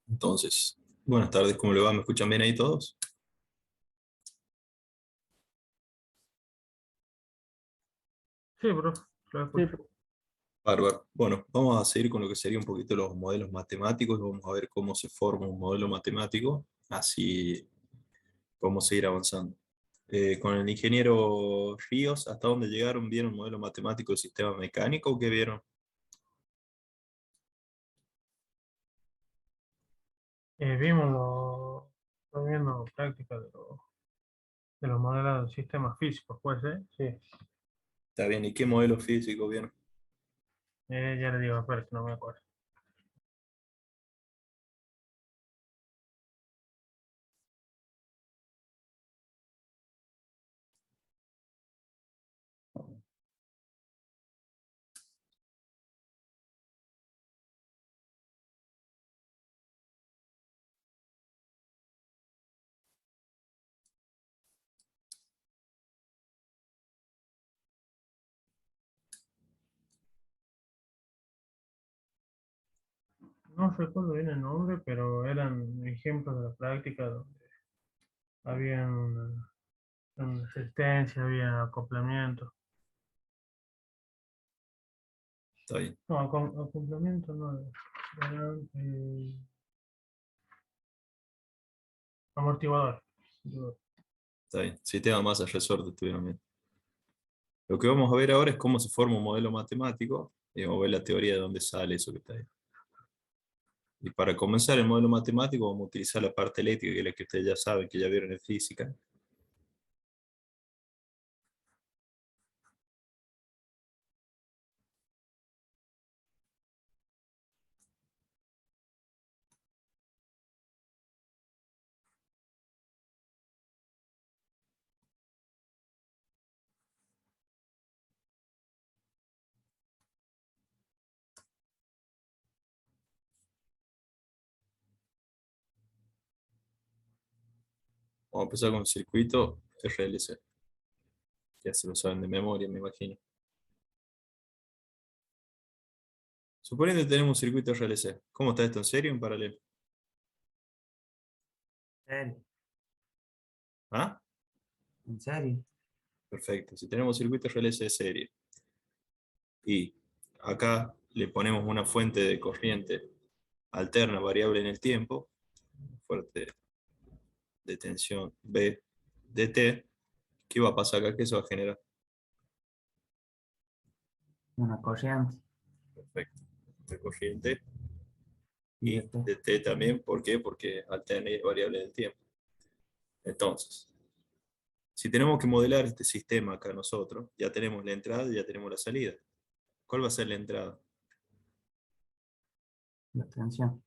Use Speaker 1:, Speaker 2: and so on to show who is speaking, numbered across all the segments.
Speaker 1: Entonces, buenas tardes, ¿cómo le va? ¿Me escuchan bien ahí todos?
Speaker 2: Sí, bro, lo escucho.
Speaker 1: Bárbaro. Bueno, vamos a seguir con lo que sería un poquito los modelos matemáticos. Vamos a ver cómo se forma un modelo matemático. Así podemos seguir avanzando. Con el ingeniero Ríos, ¿hasta dónde llegaron? ¿Vieron un modelo matemático del sistema mecánico o qué vieron?
Speaker 2: Vimos estoy viendo prácticas de los modelos de sistemas físicos, pues, sí.
Speaker 1: Está bien, ¿y qué modelo físico vieron?
Speaker 2: Ya le digo, espera, que no me acuerdo. No recuerdo bien el nombre, pero eran ejemplos de la práctica donde había una resistencia, había acoplamiento.
Speaker 1: Está bien,
Speaker 2: No, acoplamiento no, eran amortiguador.
Speaker 1: está bien. Sistema masa resorte estuvieron bien. Lo que vamos a ver ahora es cómo se forma un modelo matemático y vamos a ver la teoría de dónde sale eso que está ahí. Y para comenzar el modelo matemático vamos a utilizar la parte eléctrica, que es la que ustedes ya saben, que ya vieron en física. Vamos a empezar con el circuito RLC. Ya se lo saben de memoria, me imagino. Suponiendo que tenemos un circuito RLC. ¿Cómo está esto en serio o en paralelo?
Speaker 3: serio?
Speaker 1: ¿Ah?
Speaker 3: ¿En serio?
Speaker 1: Perfecto. Si tenemos circuito RLC serie y acá le ponemos una fuente de corriente alterna variable en el tiempo, fuerte de tensión B de T, ¿qué va a pasar acá? ¿Qué se va a generar?
Speaker 3: Una corriente.
Speaker 1: Perfecto. De corriente
Speaker 3: Y
Speaker 1: y
Speaker 3: después,
Speaker 1: de T también. ¿Por qué? Porque alterna y es variable en el tiempo. Entonces, si tenemos que modelar este sistema acá nosotros, ya tenemos la entrada y ya tenemos la salida. ¿Cuál va a ser la entrada?
Speaker 3: la tensión,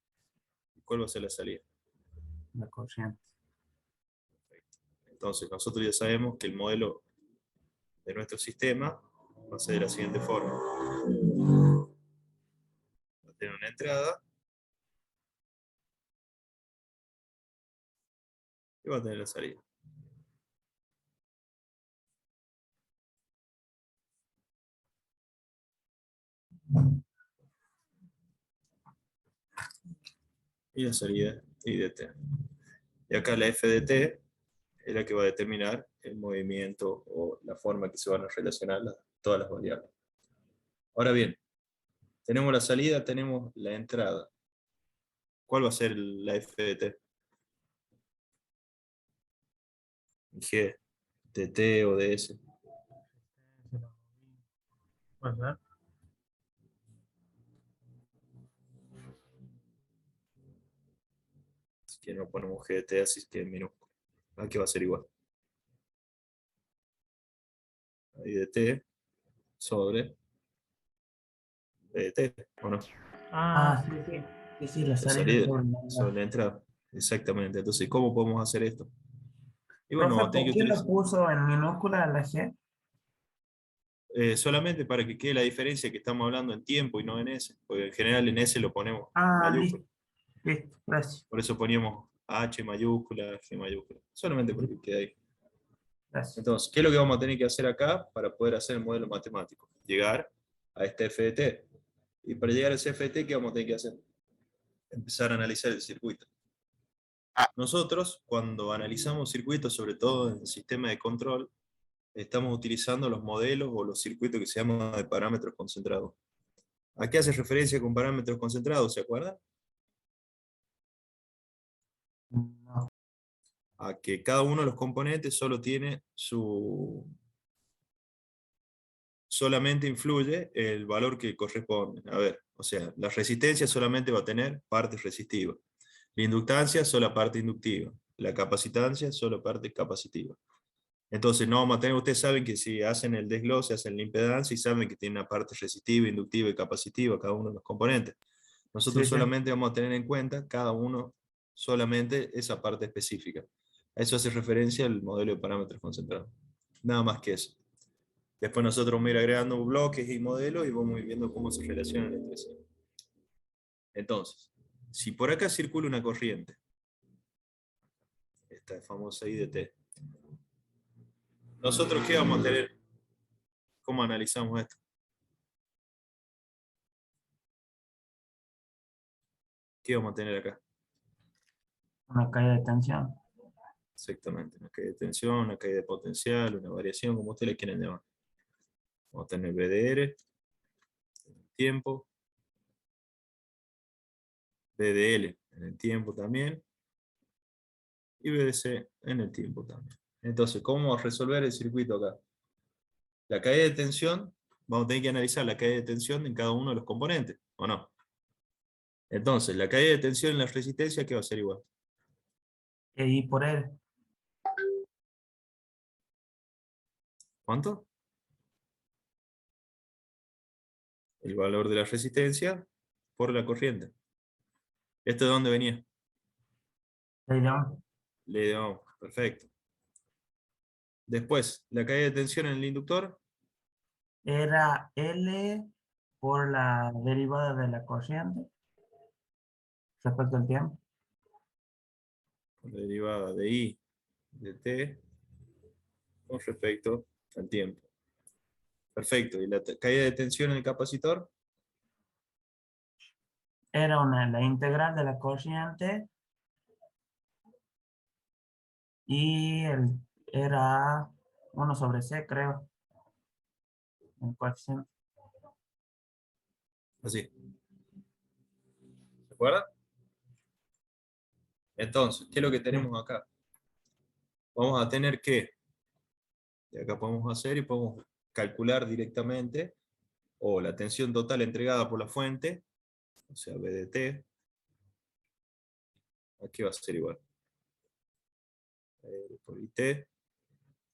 Speaker 1: ¿Cuál va a ser la salida?
Speaker 3: la corriente.
Speaker 1: Entonces, nosotros ya sabemos que el modelo de nuestro sistema va a ser de la siguiente forma. Va a tener una entrada y va a tener la salida. Y la salida I de t. Y acá la f de t es la que va a determinar el movimiento o la forma que se van a relacionar todas las variables. Ahora bien, tenemos la salida, tenemos la entrada. ¿Cuál va a ser la f de t? G de t o de s.
Speaker 2: Puede ser.
Speaker 1: Si que no ponemos g de t así que en minúsculo. Aquí va a ser igual. I de t sobre B de t, ¿o no?
Speaker 2: Ah,
Speaker 3: Ah, sí,
Speaker 2: sí, sí.
Speaker 3: sí. Sí, sí, la
Speaker 1: La
Speaker 3: salida
Speaker 1: salida
Speaker 3: sobre
Speaker 1: sobre
Speaker 3: la...
Speaker 1: la entrada. Exactamente. Entonces, ¿cómo podemos hacer esto? Y bueno,
Speaker 3: Profe,
Speaker 1: vamos a tener
Speaker 3: ¿por
Speaker 1: que
Speaker 3: qué lo
Speaker 1: utilizar
Speaker 3: puso en minúscula la G?
Speaker 1: solamente para que quede la diferencia que estamos hablando en tiempo y no en S, porque en general en S lo ponemos
Speaker 3: Ah,
Speaker 1: mayúscula.
Speaker 3: listo, listo, gracias.
Speaker 1: Por eso poníamos H mayúscula, G mayúscula. Solamente porque queda ahí.
Speaker 3: Gracias.
Speaker 1: Entonces, ¿qué es lo que vamos a tener que hacer acá para poder hacer el modelo matemático? Llegar a este f de t. Y para llegar a ese f de t, ¿qué vamos a tener que hacer? empezar a analizar el circuito. Nosotros, cuando analizamos circuitos, sobre todo en el sistema de control, estamos utilizando los modelos o los circuitos que se llaman de parámetros concentrados. ¿A qué hace referencia con parámetros concentrados? ¿Se acuerdan?
Speaker 3: No.
Speaker 1: A que cada uno de los componentes solo tiene solamente influye el valor que corresponde. A ver, o sea, la resistencia solamente va a tener parte resistiva. La inductancia, solo parte inductiva. La capacitancia, solo parte capacitiva. Entonces, no vamos a tener, ustedes saben que si hacen el desglose, hacen la impedancia y saben que tiene una parte resistiva, inductiva y capacitiva cada uno de los componentes. Nosotros
Speaker 3: Sí, sí.
Speaker 1: solamente vamos a tener en cuenta cada uno solamente esa parte específica. A eso hace referencia el modelo de parámetros concentrados. Nada más que eso. Después nosotros vamos a ir agregando bloques y modelos y vamos a ir viendo cómo se relacionan entre sí. Entonces, si por acá circula una corriente, esta famosa IDT, ¿nosotros qué vamos a tener? ¿Cómo analizamos esto? ¿Qué vamos a tener acá?
Speaker 3: Una caída de tensión.
Speaker 1: Exactamente, una caída de tensión, una caída de potencial, una variación, como ustedes le quieran llamar. Vamos a tener BDR, tiempo, BDL en el tiempo también, y BDC en el tiempo también. Entonces, ¿cómo vamos a resolver el circuito acá? La caída de tensión, vamos a tener que analizar la caída de tensión en cada uno de los componentes, ¿o no? Entonces, la caída de tensión en la resistencia, ¿qué va a ser igual?
Speaker 3: Y por él.
Speaker 1: ¿Cuánto? El valor de la resistencia por la corriente. ¿Esto de dónde venía?
Speaker 3: León.
Speaker 1: Perfecto. Después, la caída de tensión en el inductor,
Speaker 3: Era L por la derivada de la corriente respecto al tiempo.
Speaker 1: la derivada de I de T con respecto al tiempo. Perfecto. ¿Y la caída de tensión en el capacitor?
Speaker 3: Era la integral de la corriente y era 1 sobre C, creo, el coeficiente.
Speaker 1: Así. ¿Se acuerdan? Entonces, ¿qué es lo que
Speaker 3: Sí.
Speaker 1: tenemos acá? Vamos a tener que, de acá podemos hacer y podemos calcular directamente, o la tensión total entregada por la fuente, o sea, B de T, aquí va a ser igual. Por IT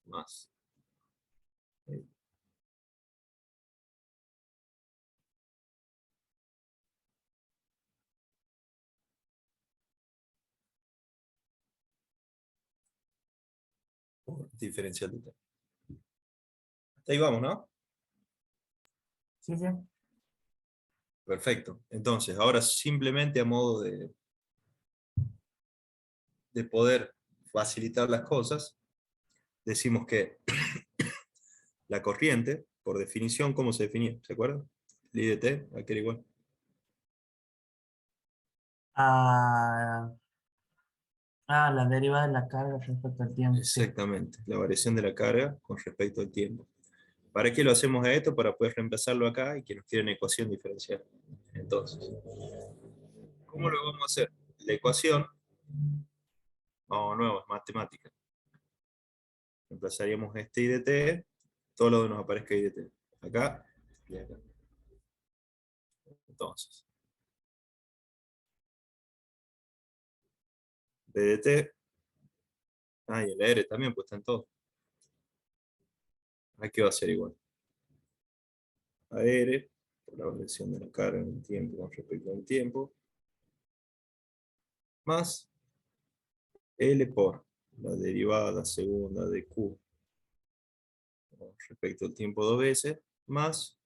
Speaker 1: más. Por diferencial de T. Hasta ahí vamos, ¿no?
Speaker 3: Sí, sí.
Speaker 1: Perfecto. Entonces, ahora simplemente a modo de poder facilitar las cosas, decimos que la corriente, por definición, ¿cómo se definía? ¿Se acuerdan? El IDT, aquí era igual.
Speaker 3: Ah, la derivada de la carga respecto al tiempo, sí.
Speaker 1: Exactamente, la variación de la carga con respecto al tiempo. ¿Para qué lo hacemos a esto? Para poder reemplazarlo acá y que nos quede una ecuación diferencial. Entonces, ¿cómo lo vamos a hacer? La ecuación, vamos nuevo, es matemática. Reemplazaríamos este IDT, todo lo que nos aparezca IDT. Acá y acá. Entonces, BDT, y el R también, pues está en todo. Aquí va a ser igual. AR, por la variación de la carga en el tiempo con respecto al tiempo, más L por la derivada segunda de Q con respecto al tiempo dos veces, más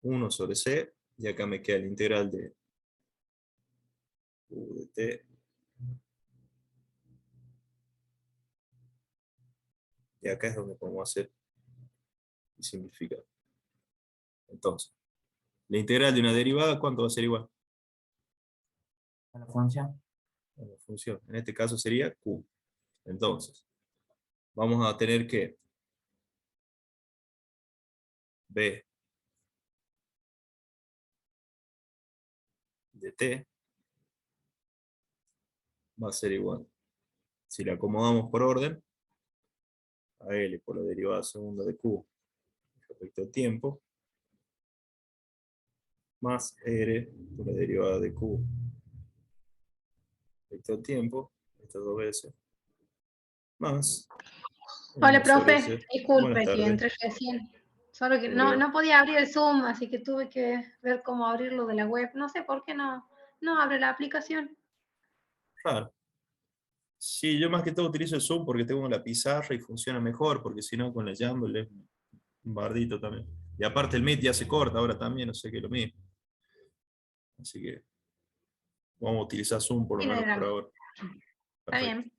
Speaker 1: 1 sobre C, y acá me queda la integral de Q de T, y acá es donde podemos hacer y simplificar. Entonces, la integral de una derivada, ¿cuánto va a ser igual?
Speaker 3: a la función.
Speaker 1: La función. En este caso sería Q. Entonces, vamos a tener que B de T va a ser igual. Si la acomodamos por orden, a L por la derivada segunda de Q respecto al tiempo, más R por la derivada de Q respecto al tiempo, estas dos veces, más
Speaker 4: Hola,
Speaker 1: 1 sobre
Speaker 4: profe.
Speaker 1: S. Buenas
Speaker 4: Disculpe que
Speaker 1: tardes.
Speaker 4: entré recién. Solo que no,
Speaker 1: Problema.
Speaker 4: no podía abrir el Zoom, así que tuve que ver cómo abrirlo de la web. No sé por qué no abre la aplicación.
Speaker 1: Claro. Sí, yo más que todo utilizo el Zoom porque tengo la pizarra y funciona mejor, porque si no con la Jamble es un bardito también. Y aparte el Meet ya se corta ahora también, no sé qué es lo mismo. Así que vamos a utilizar Zoom por lo
Speaker 4: Sí, no hay
Speaker 1: menos por
Speaker 4: drama.
Speaker 1: ahora.
Speaker 4: Está
Speaker 1: Perfecto.
Speaker 4: bien.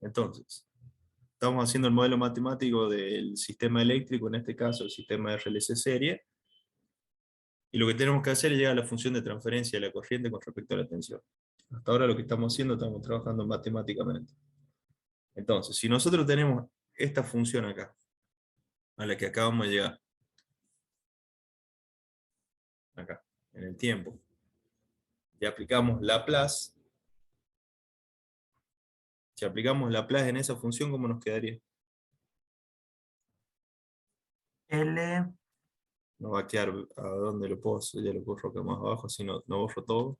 Speaker 1: Entonces, estamos haciendo el modelo matemático del sistema eléctrico, en este caso el sistema RLC serie, y lo que tenemos que hacer es llegar a la función de transferencia de la corriente con respecto a la tensión. Hasta ahora lo que estamos haciendo, estamos trabajando matemáticamente. Entonces, si nosotros tenemos esta función acá, a la que acabamos de llegar, acá, en el tiempo, y aplicamos Laplace, si aplicamos Laplace en esa función, ¿cómo nos quedaría?
Speaker 3: L,
Speaker 1: No va a quedar, ¿a dónde lo puedo hacer? Ya lo borro acá más abajo, así no borro todo.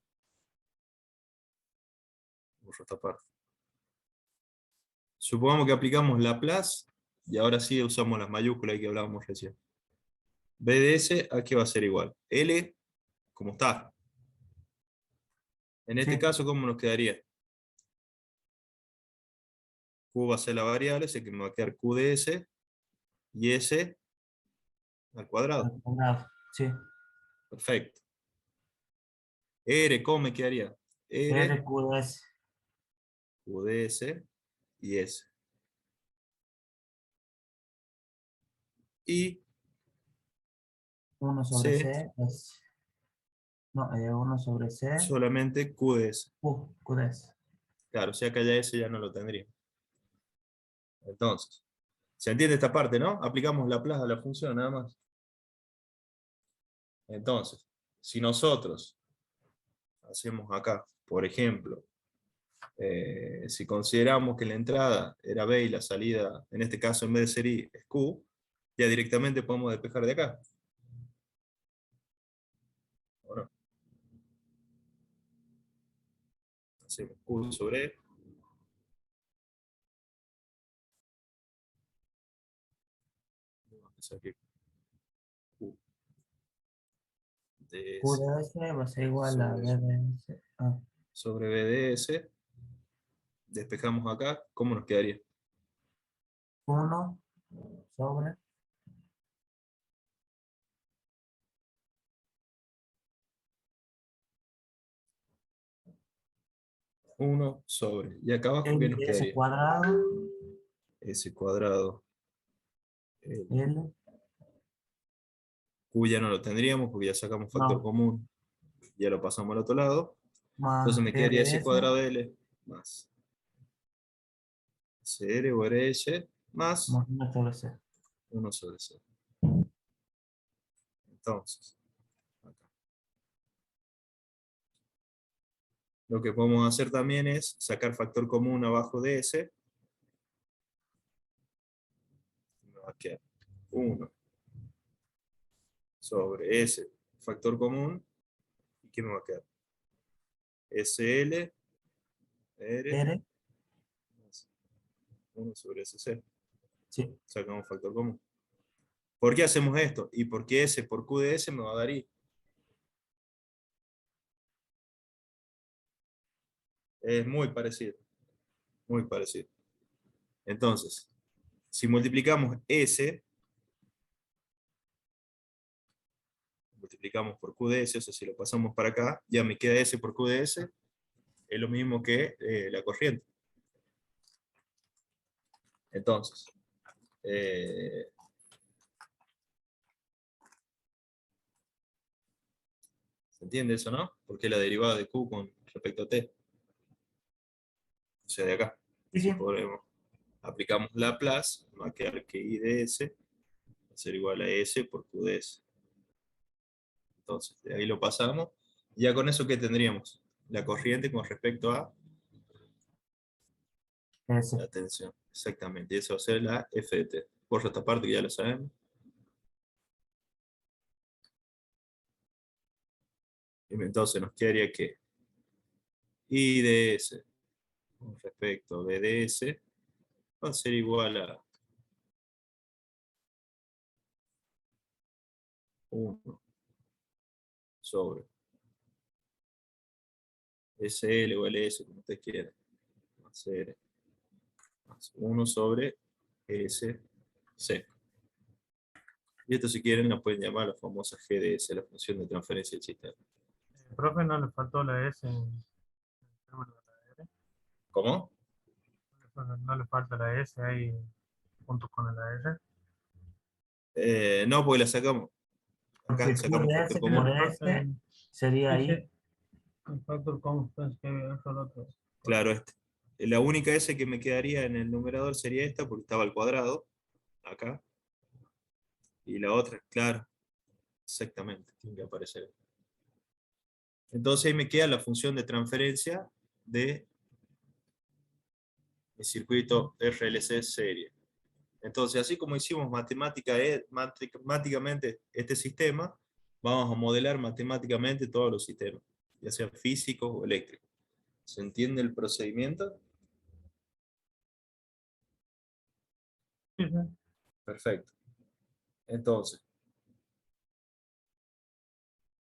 Speaker 1: Borro esta parte. Supongamos que aplicamos Laplace, y ahora sí usamos las mayúsculas que hablábamos recién. B de S, aquí va a ser igual. L, como está. En este
Speaker 3: sí,
Speaker 1: caso, ¿cómo nos quedaría? Q va a ser la variable, así que me va a quedar Q de S, y S al cuadrado.
Speaker 3: al cuadrado, sí.
Speaker 1: Perfecto. R, ¿cómo me quedaría? R,
Speaker 3: R, Q, S,
Speaker 1: Q de S, y S. Y
Speaker 3: 1 sobre
Speaker 1: C,
Speaker 3: C, es, no, 1 sobre C,
Speaker 1: solamente Q de S.
Speaker 3: Q de S.
Speaker 1: Claro, si acá ya S ya no lo tendría. Entonces, ¿se entiende esta parte, no? Aplicamos Laplace a la función, nada más. Entonces, si nosotros hacemos acá, por ejemplo, si consideramos que la entrada era B y la salida, en este caso en vez de ser I, es Q, ya directamente podemos despejar de acá. ¿O no? Hacemos Q sobre E. Vamos a aquí, Q de
Speaker 3: Q
Speaker 1: S
Speaker 3: de S va a ser igual a
Speaker 1: sobre,
Speaker 3: B de S. Ah,
Speaker 1: sobre B de S. Despejamos acá, ¿cómo nos quedaría?
Speaker 3: 1 sobre
Speaker 1: 1 sobre. Y acá abajo, ¿qué
Speaker 3: L
Speaker 1: nos
Speaker 3: de S
Speaker 1: quedaría?
Speaker 3: cuadrado,
Speaker 1: S cuadrado.
Speaker 3: L,
Speaker 1: Q ya no lo tendríamos porque ya sacamos factor
Speaker 3: no,
Speaker 1: común. Ya lo pasamos al otro lado. Entonces
Speaker 3: más
Speaker 1: me
Speaker 3: R
Speaker 1: quedaría
Speaker 3: de
Speaker 1: S
Speaker 3: S,
Speaker 1: cuadrado de L más CR o RH más
Speaker 3: más 1 sobre C.
Speaker 1: 1 sobre C. Entonces, acá. Lo que podemos hacer también es sacar factor común abajo de S. Me va a quedar 1 sobre S, factor común. ¿Y qué me va a quedar? SL, R,
Speaker 3: R,
Speaker 1: más 1 sobre SC.
Speaker 3: sí.
Speaker 1: Sacamos factor común. ¿Por qué hacemos esto? Y porque S por Q de S me va a dar I. Es muy parecido. Muy parecido. Entonces, si multiplicamos S, multiplicamos por Q de S, o sea, si lo pasamos para acá, ya me queda S por Q de S, es lo mismo que la corriente. Entonces, ¿Se entiende eso, no? Porque la derivada de Q con respecto a T. O sea, de acá.
Speaker 3: Sí, sí.
Speaker 1: Podemos, aplicamos Laplace, va a quedar que I de S va a ser igual a S por Q de S. Entonces, de ahí lo pasamos. Ya con eso, ¿qué tendríamos? La corriente con respecto a
Speaker 3: S.
Speaker 1: la tensión. Exactamente. Y eso va a ser la F de T. Por esta parte que ya lo sabemos. Entonces nos quedaría que I de S con respecto a B de S va a ser igual a 1 sobre SL o LS, como usted quiera. Va a ser más 1 sobre SC. Y esto, si quieren, la pueden llamar la famosa GDS, la función de transferencia del sistema.
Speaker 2: Profe, no le faltó la S en el término de la R.
Speaker 1: ¿Cómo?
Speaker 2: No le falta la S ahí junto con la R.
Speaker 1: No, porque la sacamos. Acá
Speaker 3: Porque Q
Speaker 1: sacamos
Speaker 3: de
Speaker 1: factor
Speaker 3: S por
Speaker 1: común.
Speaker 3: S sería ahí.
Speaker 2: Dice el factor constante que eso es lo otro.
Speaker 1: Claro, este. La única S que me quedaría en el numerador sería esta, porque estaba al cuadrado, acá. Y la otra, claro, exactamente, tiene que aparecer. Entonces ahí me queda la función de transferencia de mi circuito RLC serie. Entonces, así como hicimos matemáticamente este sistema, vamos a modelar matemáticamente todos los sistemas, ya sean físicos o eléctricos. ¿Se entiende el procedimiento?
Speaker 2: Sí, sí.
Speaker 1: Perfecto. Entonces,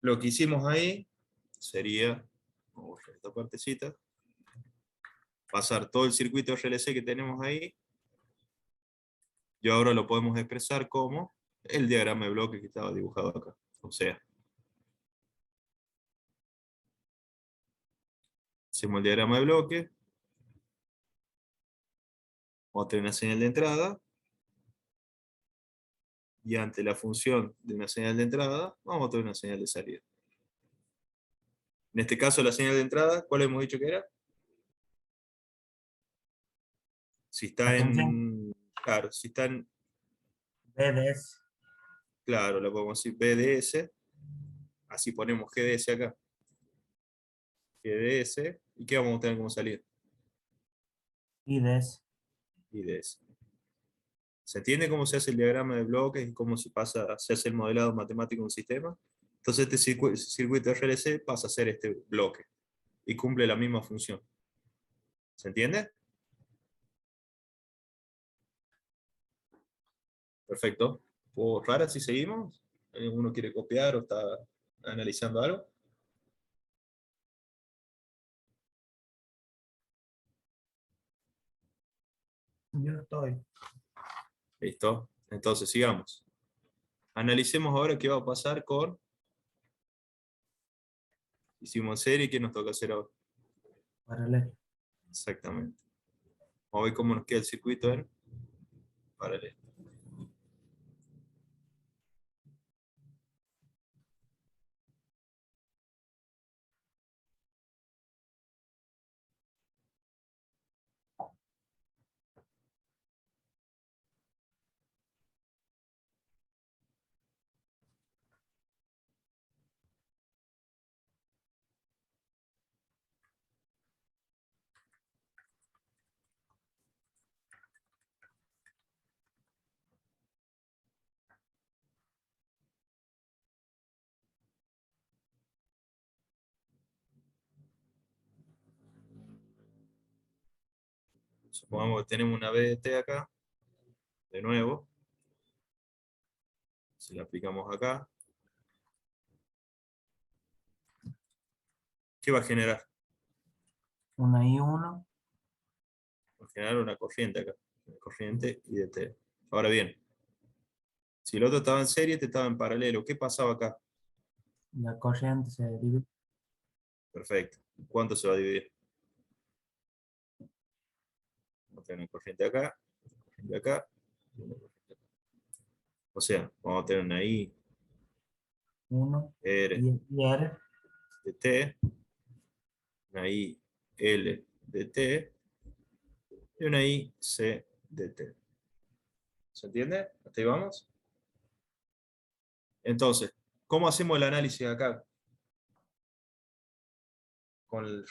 Speaker 1: lo que hicimos ahí sería, vamos a borrar esta partecita, pasar todo el circuito RLC que tenemos ahí, y ahora lo podemos expresar como el diagrama de bloque que estaba dibujado acá. O sea, hacemos el diagrama de bloque, vamos a tener una señal de entrada, y ante la función de una señal de entrada, vamos a tener una señal de salida. En este caso, la señal de entrada, ¿cuál hemos dicho que era? Si está
Speaker 3: Atención.
Speaker 1: en, claro, si está en,
Speaker 3: B de S.
Speaker 1: claro, la podemos decir BDS, así ponemos GDS acá. GDS, ¿y qué vamos a tener como salida?
Speaker 3: I de S.
Speaker 1: IDS. ¿Se entiende cómo se hace el diagrama de bloques y cómo se hace el modelado matemático de un sistema? Entonces este circuito RLC pasa a ser este bloque y cumple la misma función. ¿Se entiende? Perfecto. ¿Puedo borrar si seguimos? ¿Uno quiere copiar o está analizando algo?
Speaker 3: Yo estoy.
Speaker 1: Listo. Entonces sigamos. Analicemos ahora qué va a pasar con... Hicimos serie, ¿qué nos toca hacer ahora?
Speaker 3: Paralelo.
Speaker 1: Exactamente. Vamos a ver cómo nos queda el circuito en paralelo. Supongamos que tenemos una BDT acá, de nuevo. Si la aplicamos acá, ¿qué va a generar?
Speaker 3: Una I1.
Speaker 1: Va a generar una corriente acá. Una corriente IDT. Ahora bien, si el otro estaba en serie, este estaba en paralelo. ¿Qué pasaba acá?
Speaker 3: La corriente se divide.
Speaker 1: Perfecto. ¿Cuánto se va a dividir? Vamos a tener una corriente acá, una corriente acá, y una corriente acá. O sea, vamos a tener una I,
Speaker 3: 1
Speaker 1: R,
Speaker 3: y R.
Speaker 1: de T, una I L de T, y una I C de T. ¿Se entiende? ¿Hasta ahí vamos? Entonces, ¿cómo hacemos el análisis acá?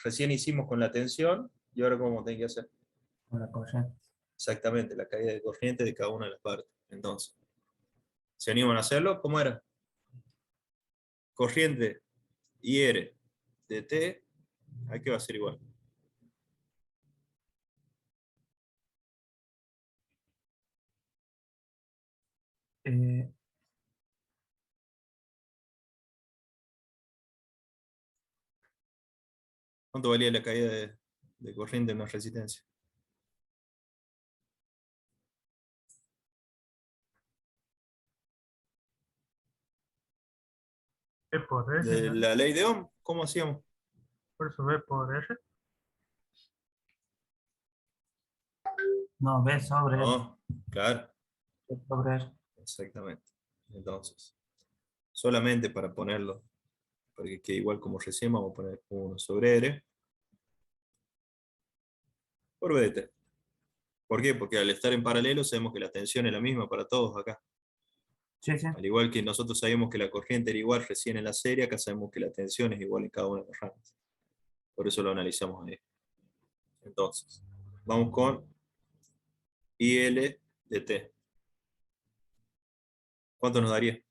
Speaker 1: Recién hicimos con la tensión, y ahora ¿cómo tengo que hacer?
Speaker 3: Con la corriente.
Speaker 1: Exactamente, la caída de corriente de cada una de las partes. Entonces, ¿se animan a hacerlo? ¿Cómo era? Corriente IR de T, aquí va a ser igual.
Speaker 3: Eh,
Speaker 1: ¿Cuánto valía la caída de corriente en una resistencia?
Speaker 2: B por R,
Speaker 1: De
Speaker 2: ¿no?
Speaker 1: la ley de Ohm, ¿cómo hacíamos?
Speaker 2: Por eso B por R.
Speaker 3: no, B sobre R.
Speaker 1: No, claro,
Speaker 3: B sobre R.
Speaker 1: exactamente. Entonces, solamente para ponerlo, porque quede igual como recién, vamos a poner 1 sobre R por B de T. ¿Por qué? Porque al estar en paralelo sabemos que la tensión es la misma para todos acá.
Speaker 3: Sí, sí.
Speaker 1: Al igual que nosotros sabíamos que la corriente era igual recién en la serie, acá sabemos que la tensión es igual en cada una de las ramas. Por eso lo analizamos ahí. Entonces, vamos con IL de T. ¿Cuánto nos daría?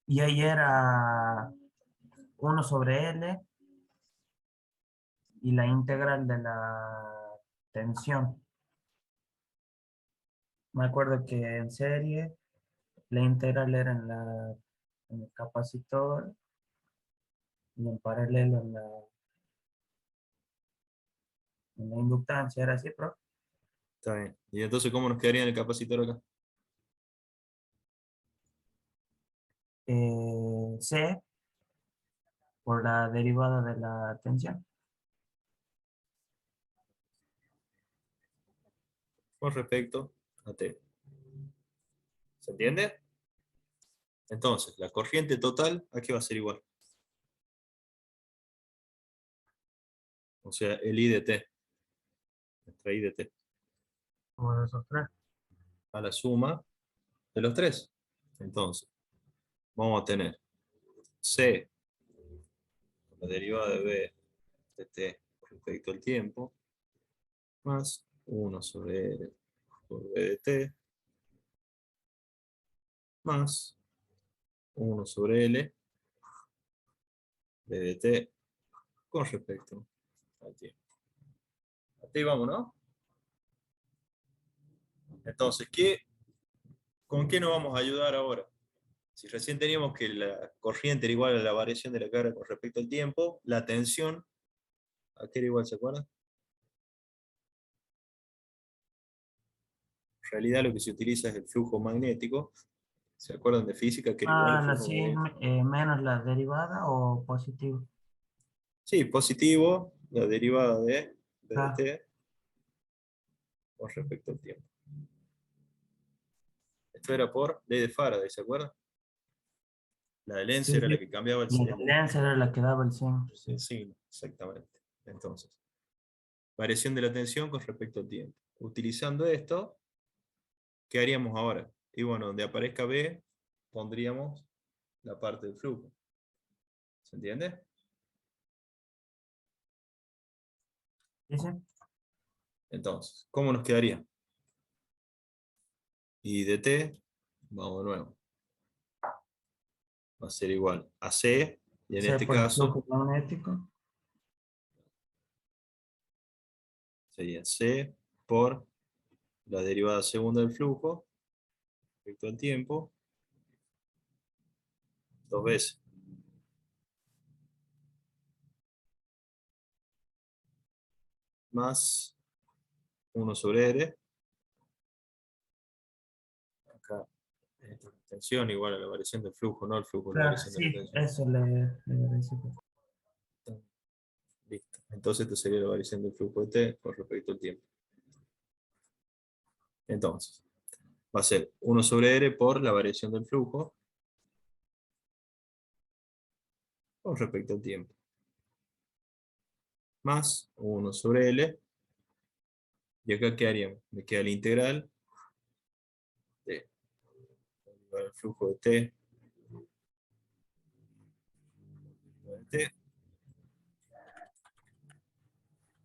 Speaker 3: Y ahí era 1 sobre L y la integral de la tensión. Me acuerdo que en serie la integral era en el capacitor y en paralelo en la inductancia. ¿Era así, pro?
Speaker 1: Está bien. ¿Y entonces cómo nos quedaría en el capacitor acá?
Speaker 3: C por la derivada de la tensión.
Speaker 1: Con respecto a T. ¿Se entiende? Entonces, la corriente total aquí va a ser igual. O sea, el I de T. Nuestra I de T.
Speaker 2: Como de esos tres.
Speaker 1: A la suma de los tres. Entonces, vamos a tener C, la derivada de B de T con respecto al tiempo, más 1 sobre R por B de T, más 1 sobre L B de T con respecto al tiempo. Hasta ahí vamos, ¿no? Entonces, ¿con qué nos vamos a ayudar ahora? Si recién teníamos que la corriente era igual a la variación de la carga con respecto al tiempo, la tensión, ¿a qué era igual, se acuerdan? En realidad lo que se utiliza es el flujo magnético. ¿Se acuerdan de física que era igual al
Speaker 3: Ah,
Speaker 1: flujo
Speaker 3: sí,
Speaker 1: magnético?
Speaker 3: menos la derivada o positivo.
Speaker 1: Sí, positivo, la derivada de B de
Speaker 3: Ah,
Speaker 1: T con respecto al tiempo. Esto era por ley de Faraday, ¿se acuerdan? La de Lenz
Speaker 3: sí,
Speaker 1: era la
Speaker 3: sí.
Speaker 1: que cambiaba
Speaker 3: La tendencia era la que daba el signo.
Speaker 1: el signo, exactamente. Entonces, variación de la tensión con respecto al tiempo. Utilizando esto, ¿qué haríamos ahora? Y bueno, donde aparezca B, pondríamos la parte del flujo. ¿Se entiende?
Speaker 3: Sí, sí.
Speaker 1: Entonces, ¿cómo nos quedaría? Y de T, vamos de nuevo. Va a ser igual a C, y en
Speaker 3: C
Speaker 1: este
Speaker 3: por el flujo
Speaker 1: caso
Speaker 3: magnético.
Speaker 1: sería C por la derivada segunda del flujo respecto al tiempo, dos veces. Más 1 sobre R. Acá, esta tensión igual a la variación del flujo, no el flujo, la
Speaker 3: Claro,
Speaker 1: variación de la
Speaker 3: sí,
Speaker 1: tensión.
Speaker 3: eso le decía.
Speaker 1: Listo. Entonces esta sería la variación del flujo de T con respecto al tiempo. Entonces, va a ser 1 sobre R por la variación del flujo con respecto al tiempo. Más 1 sobre L. ¿Y acá qué haríamos? Me queda la integral de el flujo de T.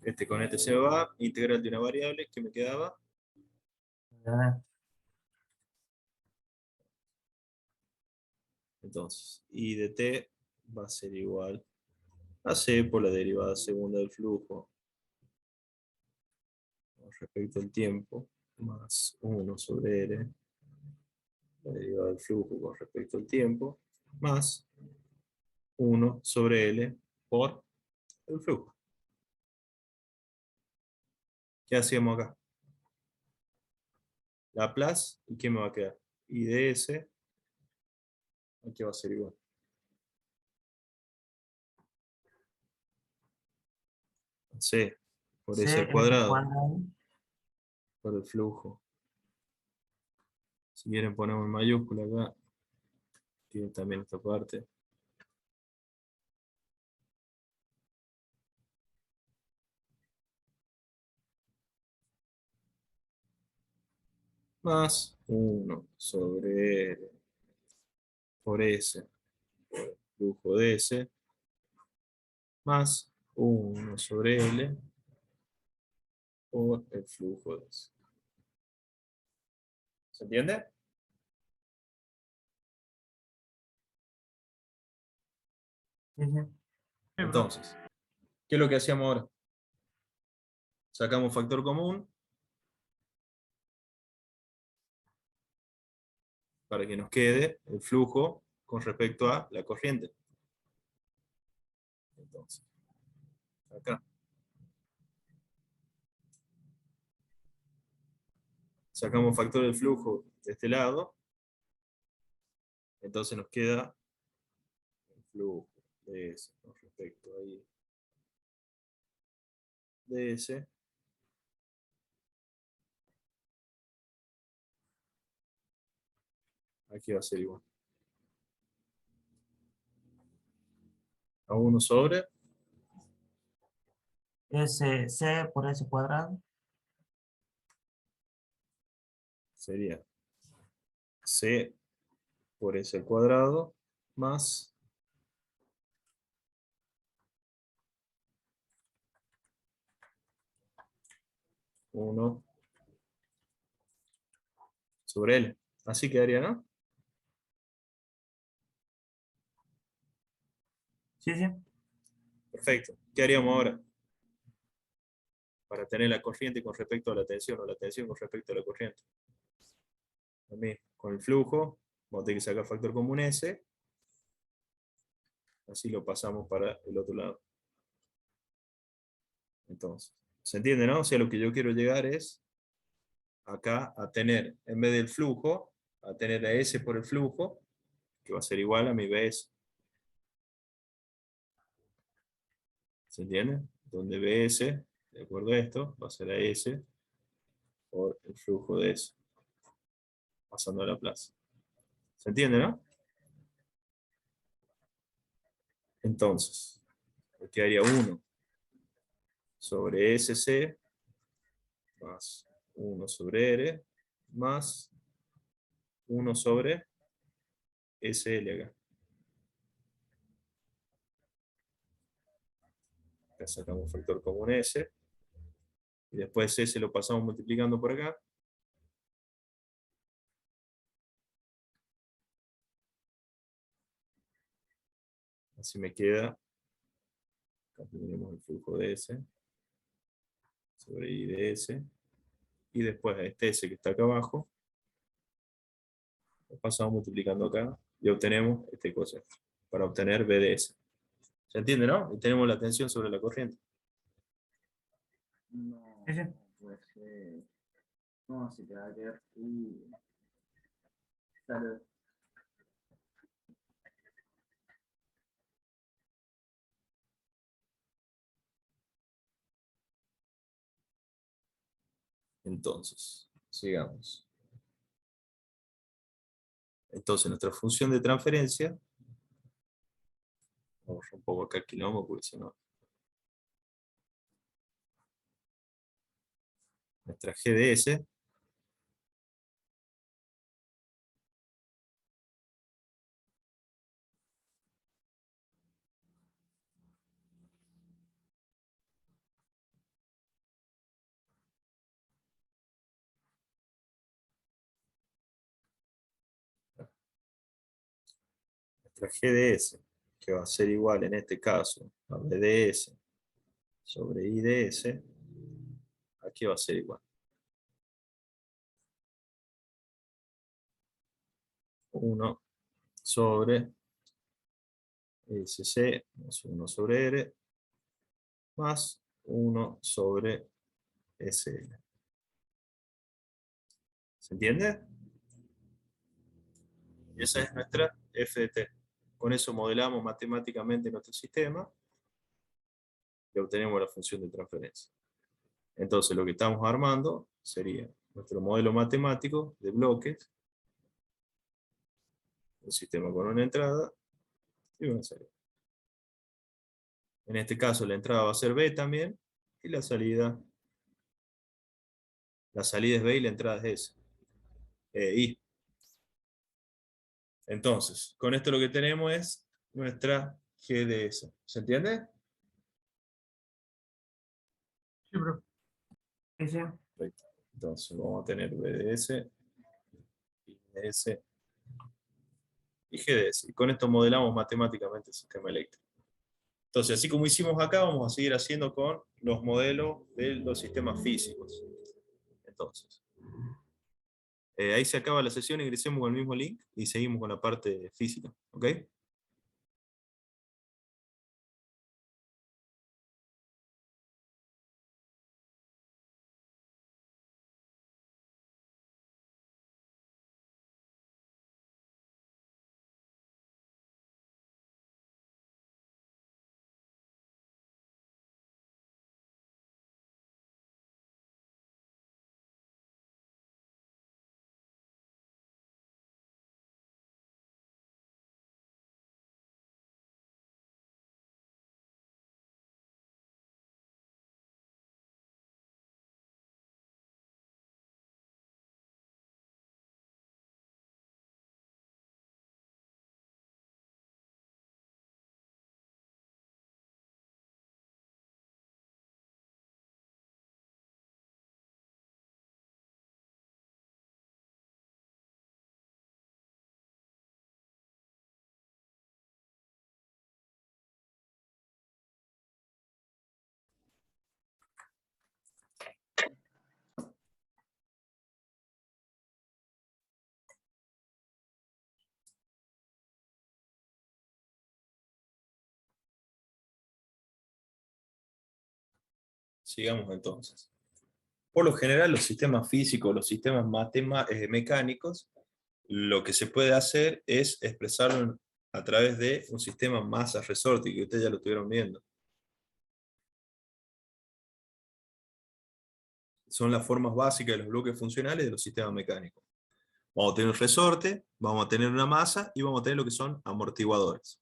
Speaker 1: Este con este se va. Integral de una variable que me quedaba. Entonces, I de T va a ser igual a C por la derivada segunda del flujo con respecto al tiempo, más 1 sobre R, la derivada del flujo con respecto al tiempo, más 1 sobre L por el flujo. ¿Qué hacemos acá? Laplace, ¿y qué me va a quedar? I de S, aquí va a ser igual. C por S al cuadrado, por el flujo. Si quieren ponemos en mayúscula acá, tiene también esta parte. Más 1 sobre R por S, por el flujo de S, más 1 sobre L por el flujo de S. ¿Se entiende? Entonces, ¿qué es lo que hacíamos ahora? Sacamos factor común para que nos quede el flujo con respecto a la corriente. Entonces, acá. Sacamos factor del flujo de este lado. Entonces nos queda el flujo de S con respecto a I de S. Aquí va a ser igual a 1 sobre
Speaker 3: C por S cuadrado.
Speaker 1: sería C por S al cuadrado más 1 sobre L. Así quedaría, ¿no?
Speaker 3: Sí, sí.
Speaker 1: Perfecto. ¿Qué haríamos ahora? Para tener la corriente con respecto a la tensión, o la tensión con respecto a la corriente. También con el flujo, vamos a tener que sacar factor común S. Así lo pasamos para el otro lado. Entonces, ¿se entiende, no? O sea, lo que yo quiero llegar es acá a tener, en vez del flujo, a tener a S por el flujo, que va a ser igual a mi BS. ¿Se entiende? Donde BS, de acuerdo a esto, va a ser a S por el flujo de S, pasando a la plaza. ¿Se entiende, no? Entonces, me quedaría 1 sobre SC más 1 sobre R más 1 sobre SL acá. Acá sacamos factor común S. Y después S lo pasamos multiplicando por acá. Así me queda. Acá tenemos el flujo de S sobre I de S. Y después a este S que está acá abajo, lo pasamos multiplicando acá y obtenemos este coseno para obtener B de S. ¿Se entiende, no? Y tenemos la tensión sobre la corriente.
Speaker 5: No,
Speaker 3: Sí, sí.
Speaker 5: pues no, si te va a quedar salud.
Speaker 1: Entonces, sigamos. Entonces, nuestra función de transferencia Vamos un poco acá el quilombo, porque si no. Nuestra GDS. Nuestra GDS, que va a ser igual en este caso a BDS sobre IDS, aquí va a ser igual. 1 sobre SC más 1 sobre R más 1 sobre SL. ¿Se entiende? Y esa es nuestra FDT. Con eso modelamos matemáticamente nuestro sistema y obtenemos la función de transferencia. Entonces lo que estamos armando sería nuestro modelo matemático de bloques, un sistema con una entrada y una salida. En este caso la entrada va a ser B también, y la salida es B y la entrada es S. I. Entonces, con esto lo que tenemos es nuestra GDS. ¿Se entiende?
Speaker 2: Sí, bro.
Speaker 3: Sí, sí.
Speaker 1: Perfecto. Entonces vamos a tener BDS, IDS y GDS. Y con esto modelamos matemáticamente el sistema eléctrico. Entonces, así como hicimos acá, vamos a seguir haciendo con los modelos de los sistemas físicos. Entonces, ahí se acaba la sesión, ingresemos con el mismo link y seguimos con la parte física. ¿Ok? Sigamos entonces. Por lo general, los sistemas físicos, los sistemas mecánicos, lo que se puede hacer es expresarlo a través de un sistema masa-resorte, que ustedes ya lo estuvieron viendo. Son las formas básicas de los bloques funcionales de los sistemas mecánicos. Vamos a tener un resorte, vamos a tener una masa y vamos a tener lo que son amortiguadores.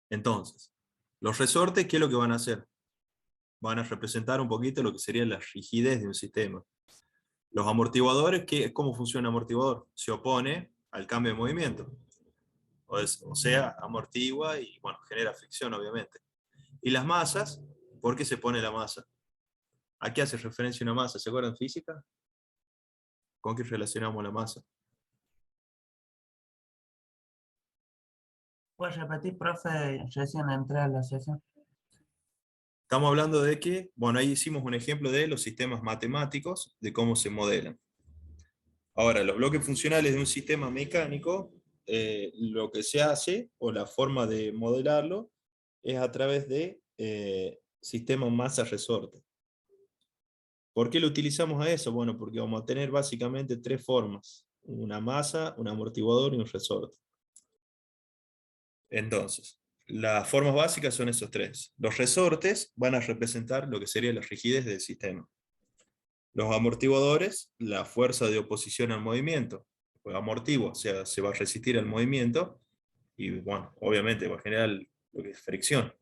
Speaker 1: Entonces, los resortes, ¿qué es lo que van a hacer? Van a representar un poquito lo que sería la rigidez de un sistema. Los amortiguadores, ¿cómo funciona un amortiguador? Se opone al cambio de movimiento. O sea, amortigua y bueno, genera fricción obviamente. Y las masas, ¿por qué se pone la masa? ¿A qué hace referencia una masa? ¿Se acuerdan física? ¿Con qué relacionamos la masa?
Speaker 3: ¿Puedes repetir, profe? Recién entré a la sesión.
Speaker 1: Estamos hablando de que, bueno, ahí hicimos un ejemplo de los sistemas matemáticos, de cómo se modelan. Ahora, los bloques funcionales de un sistema mecánico, lo que se hace, o la forma de modelarlo, es a través de sistemas masa-resorte. ¿Por qué lo utilizamos a eso? Bueno, porque vamos a tener básicamente tres formas: una masa, un amortiguador y un resorte. Entonces, las formas básicas son esos tres. Los resortes van a representar lo que sería la rigidez del sistema. Los amortiguadores, la fuerza de oposición al movimiento. Pues amortigua, o sea, se va a resistir al movimiento. Y bueno, obviamente va a generar lo que es fricción.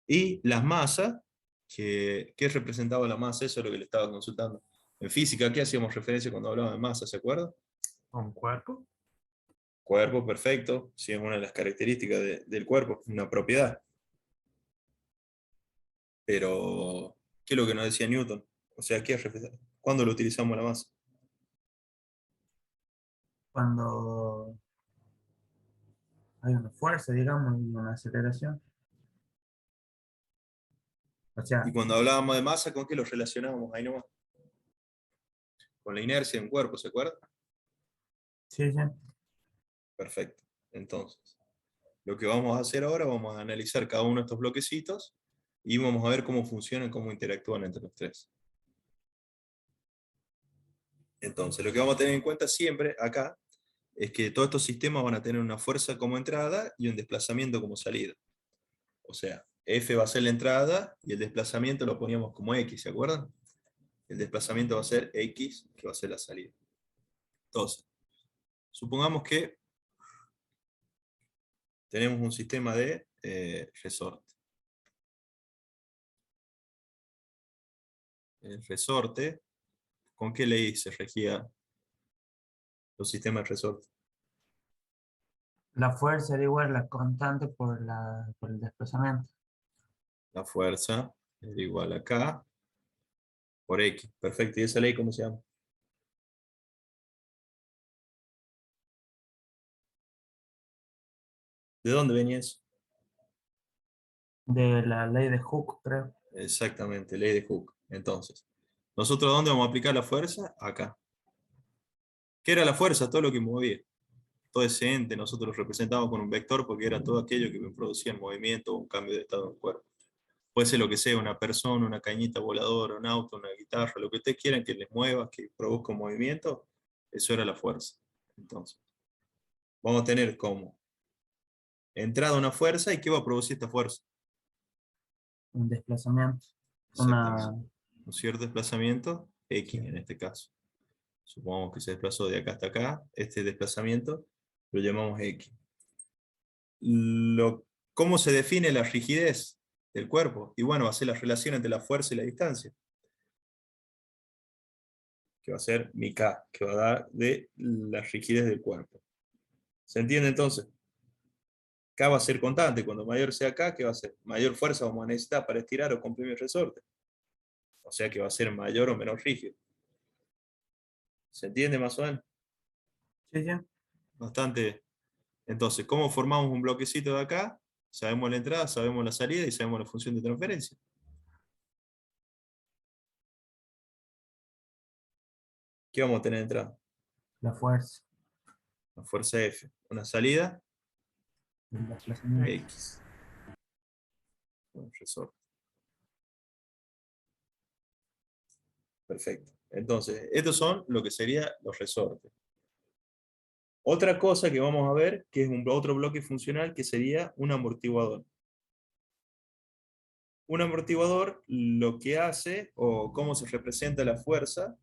Speaker 1: Y las masas, ¿qué representaba la masa? Eso es lo que le estaba consultando. En física, ¿qué hacíamos referencia cuando hablábamos de masa? ¿Se acuerdan?
Speaker 2: ¿Un cuerpo?
Speaker 1: Cuerpo, perfecto. Sí, es una de las características del cuerpo, una propiedad. Pero, ¿qué es lo que nos decía Newton? O sea, ¿cuándo lo utilizamos la masa?
Speaker 3: Cuando hay una fuerza, digamos, y una aceleración. O
Speaker 1: Y
Speaker 3: sea,
Speaker 1: cuando hablábamos de masa, ¿con qué lo relacionábamos? Ahí nomás. Con la inercia en un cuerpo, ¿se acuerdan?
Speaker 3: sí, sí.
Speaker 1: Perfecto. Entonces, lo que vamos a hacer ahora, vamos a analizar cada uno de estos bloquecitos y vamos a ver cómo funcionan, cómo interactúan entre los tres. Entonces, lo que vamos a tener en cuenta siempre acá es que todos estos sistemas van a tener una fuerza como entrada y un desplazamiento como salida. O sea, F va a ser la entrada y el desplazamiento lo poníamos como X, ¿se acuerdan? El desplazamiento va a ser X, que va a ser la salida. Entonces, supongamos que tenemos un sistema de resorte. El resorte, ¿con qué ley se regía los sistemas de resorte?
Speaker 3: La fuerza era igual a la constante por el desplazamiento.
Speaker 1: La fuerza es igual a K por X. Perfecto. ¿Y esa ley cómo se llama? ¿De dónde venía eso?
Speaker 3: De la ley de Hooke, creo.
Speaker 1: Exactamente, ley de Hooke. Entonces, ¿nosotros dónde vamos a aplicar la fuerza? Acá. ¿Qué era la fuerza? Todo lo que movía. Todo ese ente nosotros lo representamos con un vector porque era todo aquello que producía movimiento o un cambio de estado del cuerpo. Puede ser lo que sea, una persona, una cañita voladora, un auto, una guitarra, lo que ustedes quieran que les mueva, que produzca un movimiento, eso era la fuerza. Entonces, vamos a tener como entrada una fuerza, ¿y qué va a producir esta fuerza?
Speaker 3: Un desplazamiento. Una,
Speaker 1: Exactamente. Un cierto desplazamiento, X en este caso. Supongamos que se desplazó de acá hasta acá, este desplazamiento lo llamamos X. ¿Cómo se define la rigidez del cuerpo? Y bueno, va a ser la relación entre la fuerza y la distancia, que va a ser mi K, que va a dar de la rigidez del cuerpo. ¿Se entiende entonces? K va a ser constante, cuando mayor sea K, ¿qué va a ser? Mayor fuerza vamos a necesitar para estirar o comprimir el resorte. O sea que va a ser mayor o menor rígido. ¿Se entiende más o menos?
Speaker 3: sí, sí.
Speaker 1: Bastante. Entonces, ¿cómo formamos un bloquecito de acá? Sabemos la entrada, sabemos la salida y sabemos la función de transferencia. ¿Qué vamos a tener de entrada?
Speaker 3: La fuerza.
Speaker 1: La fuerza F. Una salida
Speaker 3: El desplazamiento.
Speaker 1: X. Un resorte. Perfecto. Entonces, estos son lo que serían los resortes. Otra cosa que vamos a ver, que es otro bloque funcional, que sería un amortiguador. Un amortiguador lo que hace, o cómo se representa la fuerza,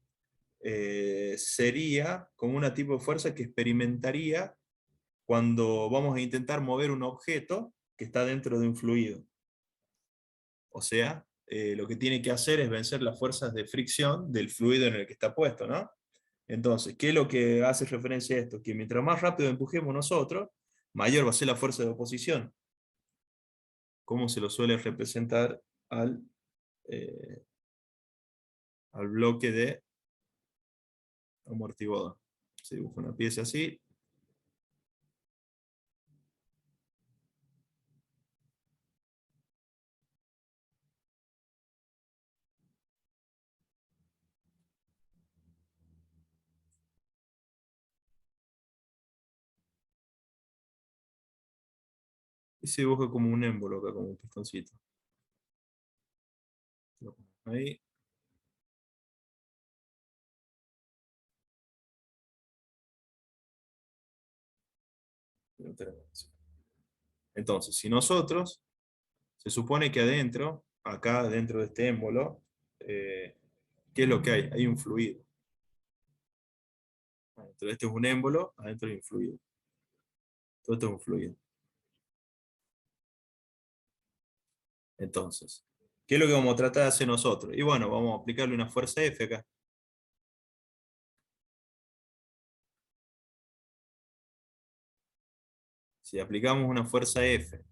Speaker 1: sería como una tipo de fuerza que experimentaría cuando vamos a intentar mover un objeto que está dentro de un fluido. O sea, lo que tiene que hacer es vencer las fuerzas de fricción del fluido en el que está puesto, ¿no? Entonces, ¿qué es lo que hace referencia a esto? Que mientras más rápido empujemos nosotros, mayor va a ser la fuerza de oposición. ¿Cómo se lo suele representar eh, al bloque de amortiguador? Se dibuja una pieza así. Y se dibuja como un émbolo acá, como un pistoncito. Lo ponemos ahí. Entonces, si nosotros, se supone que adentro, acá dentro de este émbolo, ¿qué es lo que hay? Hay un fluido. Adentro de este es un émbolo, adentro hay un fluido. Todo esto es un fluido. Entonces, ¿qué es lo que vamos a tratar de hacer nosotros? Y bueno, vamos a aplicarle una fuerza F acá. Si aplicamos una fuerza F,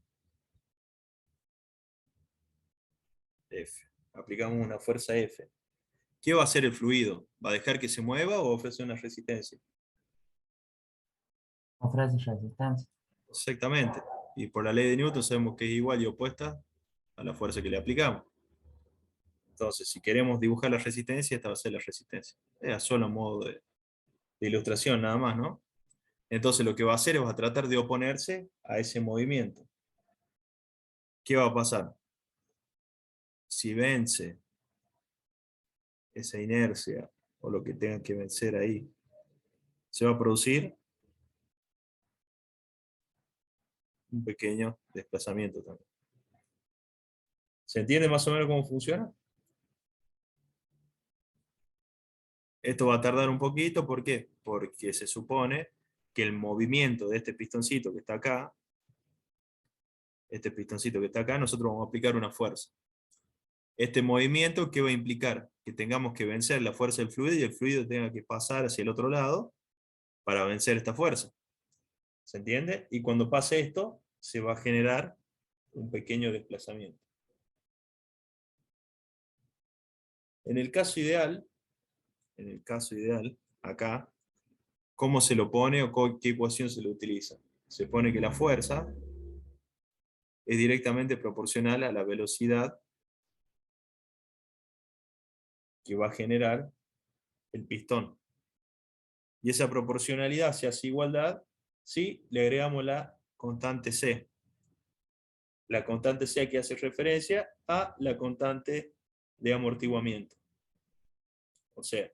Speaker 1: aplicamos una fuerza F, ¿qué va a hacer el fluido? ¿Va a dejar que se mueva o ofrece una resistencia?
Speaker 3: Ofrece resistencia.
Speaker 1: Exactamente. Y por la ley de Newton sabemos que es igual y opuesta a la fuerza que le aplicamos. Entonces, si queremos dibujar la resistencia, esta va a ser la resistencia. Es a solo modo de ilustración nada más, ¿no? Entonces lo que va a hacer es va a tratar de oponerse a ese movimiento. ¿Qué va a pasar? Si vence esa inercia o lo que tenga que vencer ahí, se va a producir un pequeño desplazamiento también. ¿Se entiende más o menos cómo funciona? Esto va a tardar un poquito, ¿por qué? Porque se supone que el movimiento de este pistoncito que está acá, nosotros vamos a aplicar una fuerza. Este movimiento, ¿qué va a implicar? Que tengamos que vencer la fuerza del fluido y el fluido tenga que pasar hacia el otro lado para vencer esta fuerza. ¿Se entiende? Y cuando pase esto, se va a generar un pequeño desplazamiento. En el caso ideal, acá, ¿cómo se lo pone o qué ecuación se lo utiliza? Se pone que la fuerza es directamente proporcional a la velocidad que va a generar el pistón. Y esa proporcionalidad se hace igualdad si le agregamos la constante C. La constante C que hace referencia a la constante de amortiguamiento. O sea,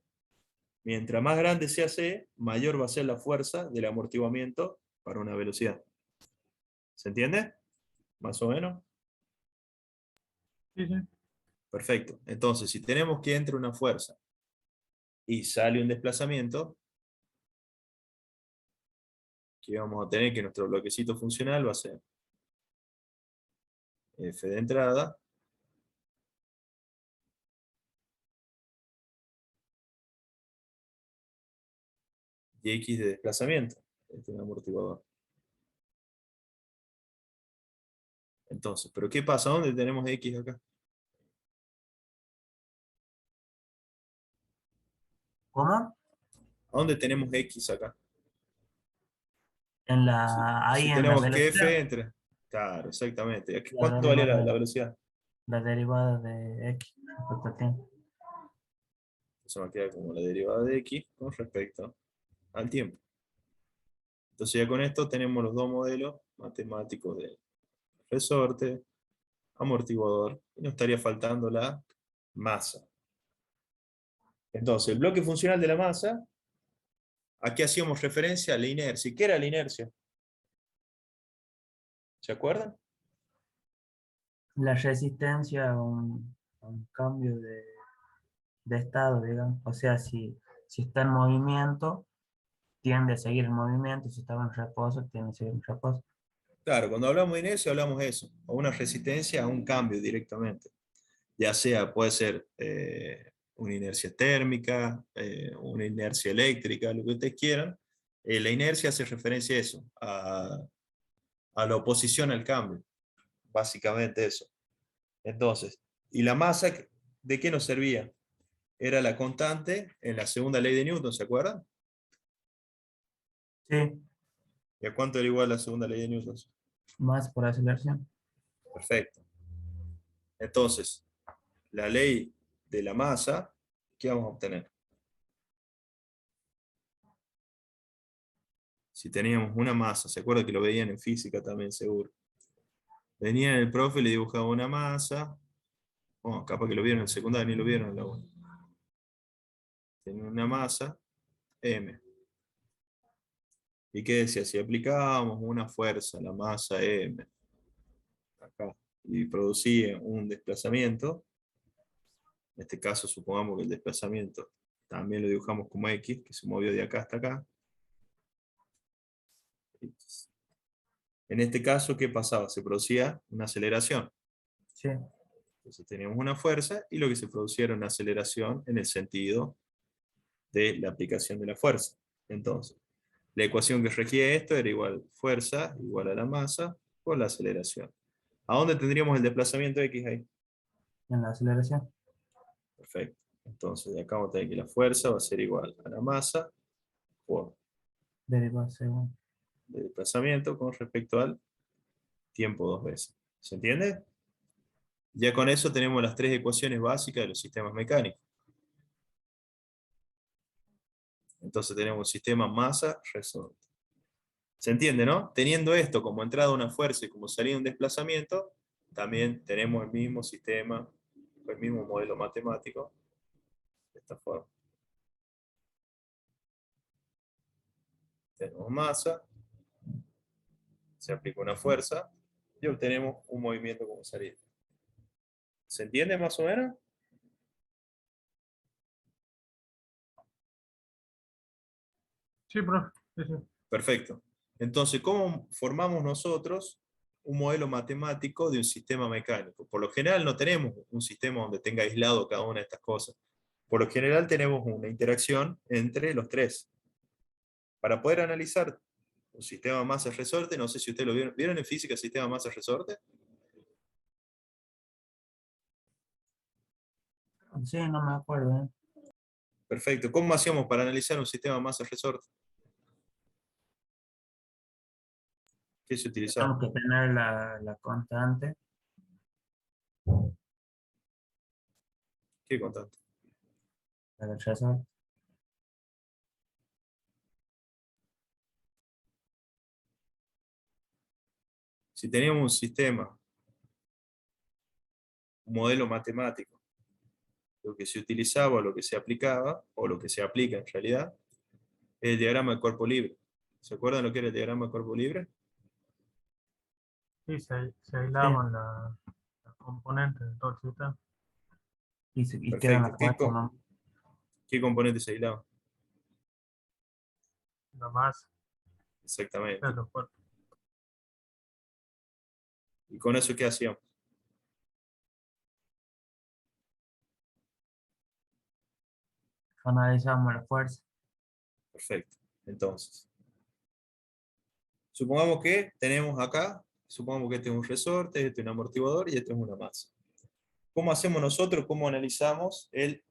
Speaker 1: mientras más grande sea C, mayor va a ser la fuerza del amortiguamiento para una velocidad. ¿Se entiende? Más o menos.
Speaker 2: Sí, sí.
Speaker 1: Perfecto. Entonces, si tenemos que entre una fuerza y sale un desplazamiento, que vamos a tener que nuestro bloquecito funcional va a ser F de entrada y X de desplazamiento. Este es un amortiguador. Entonces, ¿pero qué pasa? ¿Dónde tenemos X acá?
Speaker 3: ¿Cómo?
Speaker 1: ¿A dónde tenemos X acá?
Speaker 3: Ahí
Speaker 1: Si
Speaker 3: en la
Speaker 1: tenemos que F
Speaker 3: velocidad,
Speaker 1: entre. Claro, exactamente. Aquí,
Speaker 3: la
Speaker 1: ¿cuánto vale la
Speaker 3: derivada,
Speaker 1: velocidad?
Speaker 3: la derivada de x respecto a tiempo.
Speaker 1: Eso me queda como la derivada de X con respecto al tiempo. Entonces ya con esto tenemos los dos modelos matemáticos de resorte, amortiguador, y nos estaría faltando la masa. Entonces, el bloque funcional de la masa, aquí hacíamos referencia a la inercia. ¿Qué era la inercia? ¿Se acuerdan?
Speaker 3: La resistencia a un cambio de estado, digamos. O sea, si está en movimiento, tiende a seguir el movimiento, si estaba en reposo, tiende a seguir en reposo.
Speaker 1: Claro, cuando hablamos de inercia hablamos de eso, a una resistencia a un cambio directamente. Ya sea, puede ser una inercia térmica, una inercia eléctrica, lo que ustedes quieran. La inercia hace referencia a eso, a la oposición al cambio. Básicamente eso. Entonces, ¿y la masa de qué nos servía? Era la constante en la segunda ley de Newton, ¿se acuerdan?
Speaker 3: Sí,
Speaker 1: ¿Y a cuánto era igual la segunda ley de Newton?
Speaker 3: más por aceleración.
Speaker 1: Perfecto. Entonces, la ley de la masa, ¿qué vamos a obtener? Si teníamos una masa, ¿se acuerdan que lo veían en física también seguro? Venía el profe y le dibujaba una masa. Bueno, capaz que lo vieron en secundaria, ni lo vieron en la 1. Tenía una masa, M. ¿Y qué decía? Si aplicábamos una fuerza a la masa M, acá, y producía un desplazamiento, en este caso supongamos que el desplazamiento también lo dibujamos como X, que se movió de acá hasta acá. X. En este caso, ¿qué pasaba? Se producía una aceleración.
Speaker 3: Sí,
Speaker 1: Entonces teníamos una fuerza y lo que se producía era una aceleración en el sentido de la aplicación de la fuerza. Entonces, la ecuación que regía esto era igual fuerza igual a la masa por la aceleración. ¿A dónde tendríamos el desplazamiento X ahí?
Speaker 3: en la aceleración.
Speaker 1: Perfecto. Entonces, de acá vamos a tener que la fuerza va a ser igual a la masa por
Speaker 3: Derivada según.
Speaker 1: el desplazamiento con respecto al tiempo dos veces. ¿Se entiende? Ya con eso tenemos las tres ecuaciones básicas de los sistemas mecánicos. Entonces tenemos un sistema masa-resorte. ¿Se entiende, no? Teniendo esto como entrada una fuerza y como salida un desplazamiento, también tenemos el mismo sistema, el mismo modelo matemático, de esta forma. Tenemos masa, se aplica una fuerza y obtenemos un movimiento como salida. ¿Se entiende más o menos?
Speaker 2: Sí, profe. Sí, sí.
Speaker 1: Perfecto. Entonces, ¿cómo formamos nosotros un modelo matemático de un sistema mecánico? Por lo general no tenemos un sistema donde tenga aislado cada una de estas cosas. Por lo general tenemos una interacción entre los tres. Para poder analizar un sistema masa-resorte, no sé si ustedes lo vieron. ¿Vieron en física el sistema masa-resorte?
Speaker 3: Sí, no me acuerdo, ¿eh?
Speaker 1: Perfecto. ¿Cómo hacíamos para analizar un sistema masa-resorte? ¿Qué se utilizaba?
Speaker 3: Tenemos que tener la constante.
Speaker 1: ¿Qué constante?
Speaker 3: La del resorte.
Speaker 1: Si teníamos un sistema, un modelo matemático, lo que se utilizaba, lo que se aplicaba, o lo que se aplica en realidad, es el diagrama de cuerpo libre. ¿Se acuerdan lo que era el diagrama de cuerpo libre?
Speaker 2: Sí, se
Speaker 3: Sí,
Speaker 2: aislaban las componentes de todo el sistema.
Speaker 3: y quedan
Speaker 1: Perfecto.
Speaker 3: las fuerzas, ¿no?
Speaker 1: ¿Qué componentes se aislaban?
Speaker 2: La masa,
Speaker 1: Exactamente.
Speaker 2: los cuerpos.
Speaker 1: ¿Y con eso qué hacíamos?
Speaker 3: Analizamos la fuerza.
Speaker 1: Perfecto. Entonces, supongamos que tenemos acá, supongamos que este es un resorte, este es un amortiguador y este es una masa. ¿Cómo hacemos nosotros? ¿Cómo analizamos el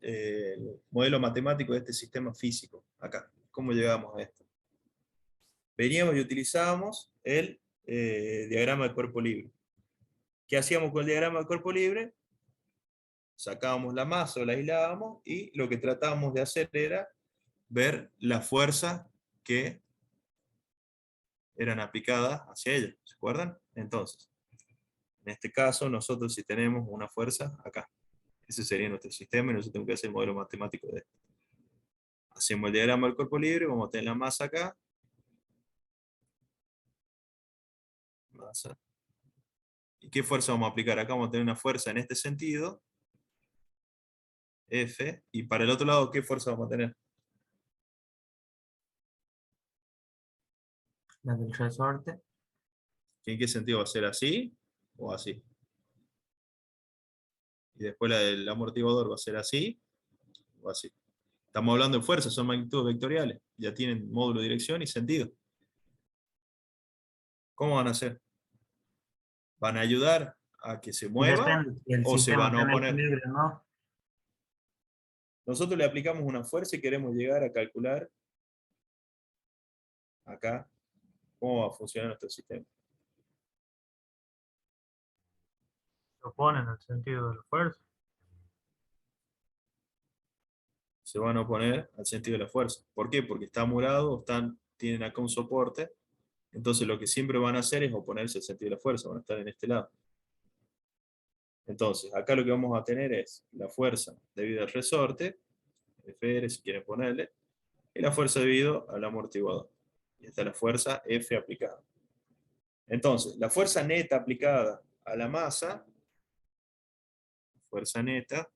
Speaker 1: modelo matemático de este sistema físico? Acá. ¿Cómo llegamos a esto? Veníamos y utilizábamos el diagrama de cuerpo libre. ¿Qué hacíamos con el diagrama de cuerpo libre? Sacábamos la masa o la aislábamos y lo que tratábamos de hacer era ver las fuerzas que eran aplicadas hacia ella. ¿Se acuerdan? Entonces, en este caso, nosotros si tenemos una fuerza acá. Ese sería nuestro sistema y nosotros tenemos que hacer el modelo matemático de esto. Hacemos el diagrama del cuerpo libre, vamos a tener la masa acá. Masa. ¿Y qué fuerza vamos a aplicar? Acá vamos a tener una fuerza en este sentido, F, y para el otro lado, ¿qué fuerza vamos a tener?
Speaker 3: La del resorte.
Speaker 1: ¿En qué sentido va a ser así o así? Y después la del amortiguador va a ser así o así. Estamos hablando de fuerzas, son magnitudes vectoriales, ya tienen módulo de dirección y sentido. ¿Cómo van a hacer? ¿Van a ayudar a que se
Speaker 3: Y
Speaker 1: mueva
Speaker 3: depende si el
Speaker 1: o se
Speaker 3: sistema
Speaker 1: van a
Speaker 3: está en
Speaker 1: oponer?
Speaker 3: equilibrio, ¿no?
Speaker 1: Nosotros le aplicamos una fuerza y queremos llegar a calcular acá cómo va a funcionar nuestro sistema.
Speaker 2: Se oponen al sentido de la fuerza.
Speaker 1: Se van a oponer al sentido de la fuerza. ¿Por qué? Porque está murado, tienen acá un soporte, entonces lo que siempre van a hacer es oponerse al sentido de la fuerza, van a estar en este lado. Entonces, acá lo que vamos a tener es la fuerza debido al resorte, Fr si quieren ponerle, y la fuerza debido al amortiguador. Y esta es la fuerza F aplicada. Entonces, la fuerza neta aplicada a la masa, fuerza neta,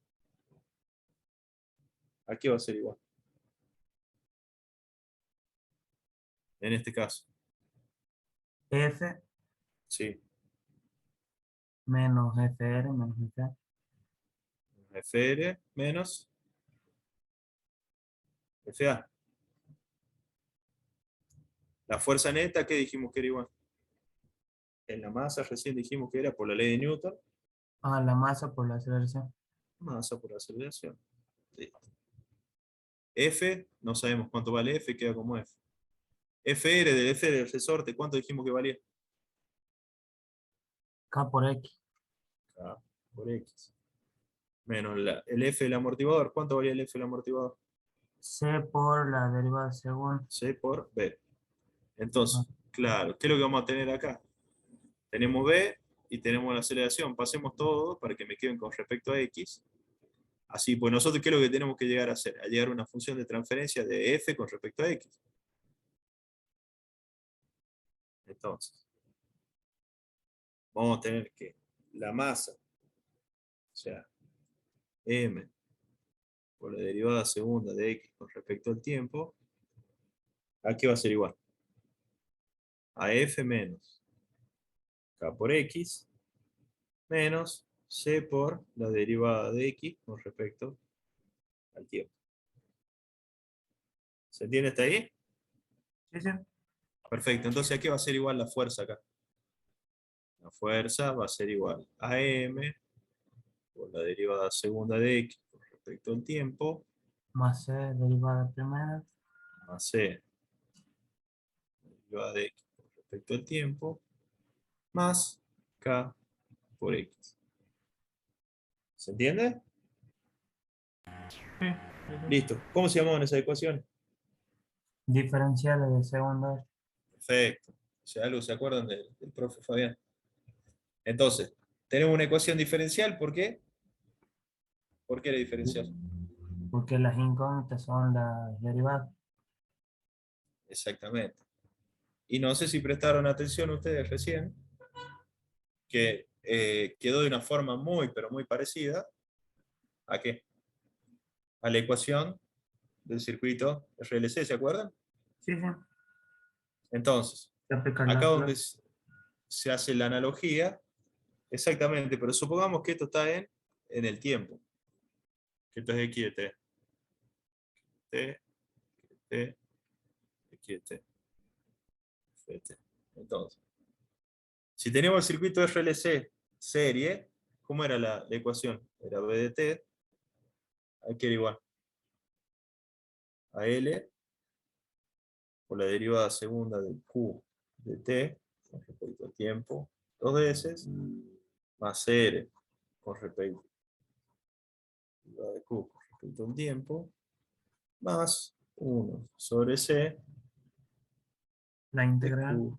Speaker 1: aquí va a ser igual. En este caso.
Speaker 3: F
Speaker 1: Sí.
Speaker 3: Menos FR menos FA.
Speaker 1: FR menos FA. La fuerza neta, ¿qué dijimos que era igual? En la masa recién dijimos que era por la ley de Newton.
Speaker 3: Ah, la masa por la aceleración.
Speaker 1: Masa por aceleración. Listo. F, no sabemos cuánto vale F, queda como F. FR del F del resorte, ¿cuánto dijimos que valía?
Speaker 3: K por X.
Speaker 1: K por X. Menos el F del amortiguador, ¿cuánto valía el F del amortiguador?
Speaker 3: C por la derivada según.
Speaker 1: C por B. Entonces, claro, ¿qué es lo que vamos a tener acá? Tenemos B y tenemos la aceleración. Pasemos todo para que me queden con respecto a X. Así, pues nosotros, ¿qué es lo que tenemos que llegar a hacer? A llegar a una función de transferencia de F con respecto a X. Entonces, vamos a tener que la masa, o sea, M por la derivada segunda de X con respecto al tiempo, aquí va a ser igual a F menos K por X menos C por la derivada de X con respecto al tiempo. ¿Se entiende hasta ahí?
Speaker 3: Sí, sí.
Speaker 1: Perfecto, entonces aquí va a ser igual la fuerza acá. La fuerza va a ser igual a M por la derivada segunda de X con respecto al tiempo,
Speaker 3: Más C derivada primera.
Speaker 1: más C derivada de X con respecto al tiempo, más K por X. ¿Se entiende?
Speaker 2: Sí, sí, sí.
Speaker 1: Listo. ¿Cómo se llamaban esas ecuaciones?
Speaker 3: Diferenciales de segunda.
Speaker 1: Perfecto. O sea, algo se acuerdan del profe Fabián. Entonces, tenemos una ecuación diferencial, ¿por qué? ¿Por qué era diferencial?
Speaker 3: Porque las incógnitas son las derivadas.
Speaker 1: Exactamente. Y no sé si prestaron atención ustedes recién, que quedó de una forma muy, pero muy parecida ¿a qué? A la ecuación del circuito RLC, ¿se acuerdan?
Speaker 3: Sí, sí.
Speaker 1: Entonces,
Speaker 3: Se aplica
Speaker 1: acá
Speaker 3: la
Speaker 1: donde se hace la analogía, exactamente, pero supongamos que esto está en el tiempo, que esto es X de T. T, T, X de T. F de T. Entonces, si tenemos el circuito RLC serie, ¿cómo era la ecuación? Era B de T, aquí era igual a L por la derivada segunda del Q de T con respecto al tiempo, dos veces, más R con respecto a la de Q con respecto al tiempo, más 1 sobre C
Speaker 3: la
Speaker 1: de
Speaker 3: integral.
Speaker 1: Q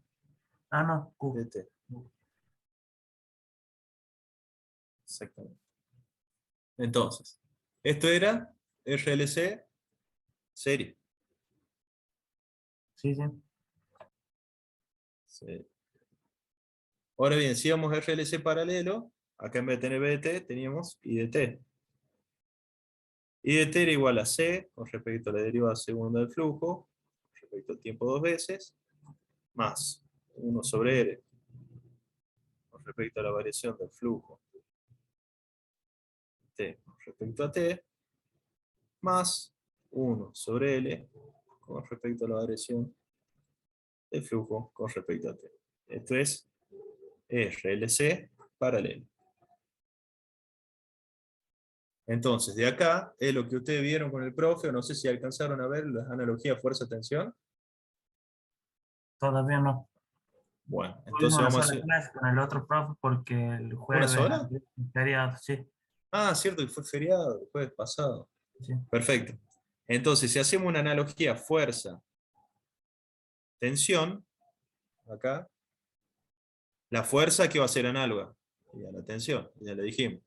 Speaker 3: Ah, no,
Speaker 1: de
Speaker 3: Q.
Speaker 1: T. Exactamente. Entonces, esto era RLC serie.
Speaker 3: Sí, sí.
Speaker 1: Sí. Ahora bien, si íbamos a RLC paralelo, acá en vez de tener B de T, teníamos I de T. I de T era igual a C, con respecto a la derivada segunda del flujo, con respecto al tiempo dos veces, más 1 sobre R, con respecto a la variación del flujo T con respecto a T, más 1 sobre L, con respecto a la variación del flujo con respecto a T. Esto es RLC paralelo. Entonces, de acá es lo que ustedes vieron con el profe, o no sé si alcanzaron a ver las analogías fuerza-tensión.
Speaker 3: Todavía no.
Speaker 1: Bueno,
Speaker 3: Tuvimos
Speaker 1: entonces
Speaker 3: una
Speaker 1: vamos a
Speaker 3: sola
Speaker 1: hacer
Speaker 3: clase con el otro profe porque el
Speaker 1: una
Speaker 3: jueves
Speaker 1: sola.
Speaker 3: había un feriado, sí.
Speaker 1: Ah, cierto que fue feriado el jueves pasado.
Speaker 3: Sí.
Speaker 1: Perfecto. Entonces, si hacemos una analogía fuerza-tensión, acá, la fuerza que va a ser análoga y a la tensión, ya le dijimos.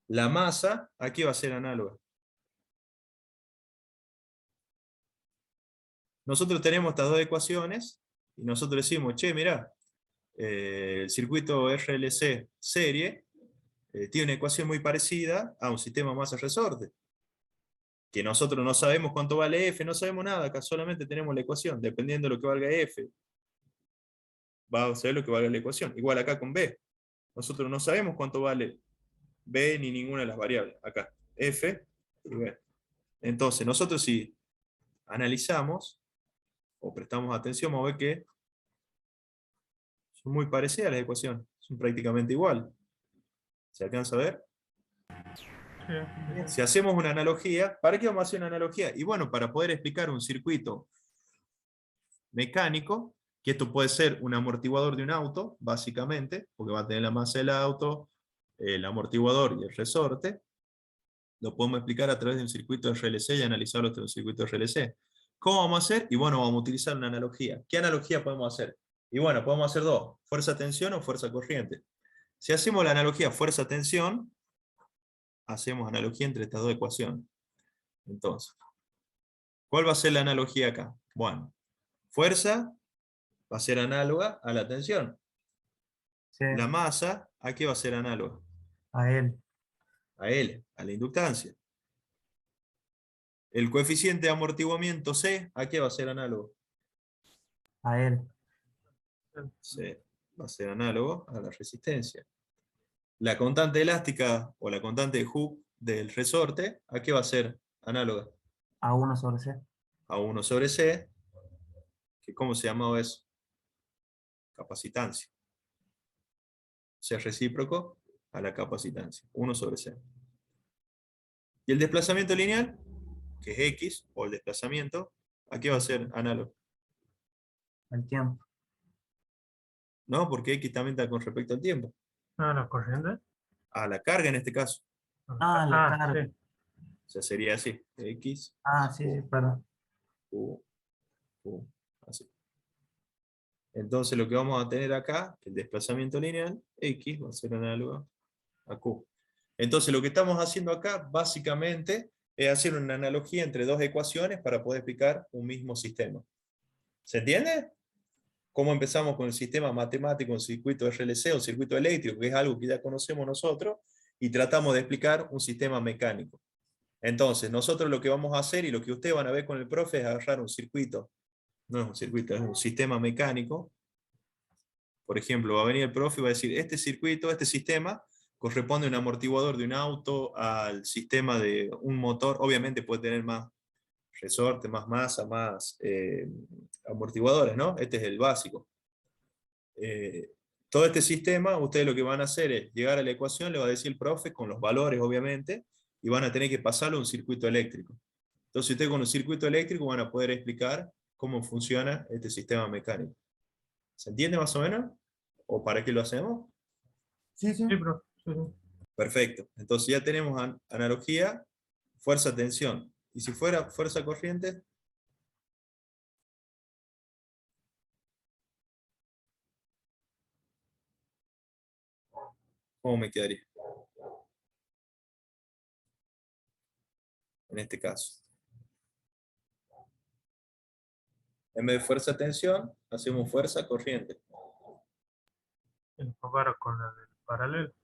Speaker 1: La masa aquí va a ser análoga. Nosotros tenemos estas dos ecuaciones y nosotros decimos, che, mirá, el circuito RLC serie tiene una ecuación muy parecida a un sistema masa-resorte. Que nosotros no sabemos cuánto vale F, no sabemos nada, acá solamente tenemos la ecuación, dependiendo de lo que valga F. va a ser lo que valga la ecuación. Igual acá con B. Nosotros no sabemos cuánto vale B ni ninguna de las variables. Acá, F y B. Entonces, nosotros si analizamos o prestamos atención, vamos a ver que son muy parecidas las ecuaciones. Son prácticamente igual. ¿Se alcanza a ver?
Speaker 2: Sí,
Speaker 1: Si hacemos una analogía, ¿para qué vamos a hacer una analogía? Y bueno, para poder explicar un circuito mecánico, que esto puede ser un amortiguador de un auto, básicamente, porque va a tener la masa del auto, el amortiguador y el resorte, lo podemos explicar a través de un circuito de RLC y analizarlo a través de un circuito de RLC. ¿Cómo vamos a hacer? Y bueno, vamos a utilizar una analogía. ¿Qué analogía podemos hacer? Y bueno, podemos hacer dos, fuerza-tensión o fuerza-corriente. Si hacemos la analogía fuerza-tensión, hacemos analogía entre estas dos ecuaciones. Entonces, ¿cuál va a ser la analogía acá? Bueno, fuerza va a ser análoga a la tensión.
Speaker 3: Sí,
Speaker 1: La masa, ¿a qué va a ser análoga?
Speaker 3: a él.
Speaker 1: A L, a la inductancia. El coeficiente de amortiguamiento C, ¿a qué va a ser análogo?
Speaker 3: A él.
Speaker 1: C va a ser análogo a la resistencia. La constante elástica o la constante de Hooke del resorte, ¿a qué va a ser análoga?
Speaker 3: A 1 sobre C.
Speaker 1: A 1 sobre C, que ¿cómo se llamaba eso? Capacitancia. C recíproco a la capacitancia, 1 sobre C. Y el desplazamiento lineal, que es X, o el desplazamiento, ¿a qué va a ser análogo?
Speaker 3: Al tiempo.
Speaker 1: No, porque X también está con respecto al tiempo.
Speaker 2: Ah, la corriente.
Speaker 1: A la carga en este caso.
Speaker 3: Ah, la carga.
Speaker 2: Sí.
Speaker 1: O sea, sería así. X,
Speaker 3: Ah, sí, sí, perdón.
Speaker 1: Q, Q, así. Entonces lo que vamos a tener acá, el desplazamiento lineal, X va a ser análogo a Q. Entonces lo que estamos haciendo acá, básicamente, es hacer una analogía entre dos ecuaciones para poder explicar un mismo sistema. ¿Se entiende? Cómo empezamos con el sistema matemático, un circuito RLC, un circuito eléctrico, que es algo que ya conocemos nosotros, y tratamos de explicar un sistema mecánico. Entonces, nosotros lo que vamos a hacer, y lo que ustedes van a ver con el profe, es agarrar un circuito. No es un circuito, es un sistema mecánico. Por ejemplo, va a venir el profe y va a decir, este circuito, este sistema, corresponde a un amortiguador de un auto, al sistema de un motor. Obviamente puede tener más resorte, más masa, más amortiguadores, ¿no? Este es el básico. Todo este sistema, ustedes lo que van a hacer es llegar a la ecuación, le va a decir el profe, con los valores obviamente, y van a tener que pasarlo a un circuito eléctrico. Entonces ustedes con un circuito eléctrico van a poder explicar cómo funciona este sistema mecánico. ¿Se entiende más o menos? ¿O para qué lo hacemos?
Speaker 3: Sí, sí.
Speaker 2: Sí, pero. Sí, sí.
Speaker 1: Perfecto. Entonces ya tenemos analogía, fuerza-tensión. ¿Y si fuera fuerza-corriente? ¿Cómo me quedaría? En este caso. En vez de fuerza-tensión, hacemos fuerza-corriente.
Speaker 2: Y lo comparo con la del paralelo.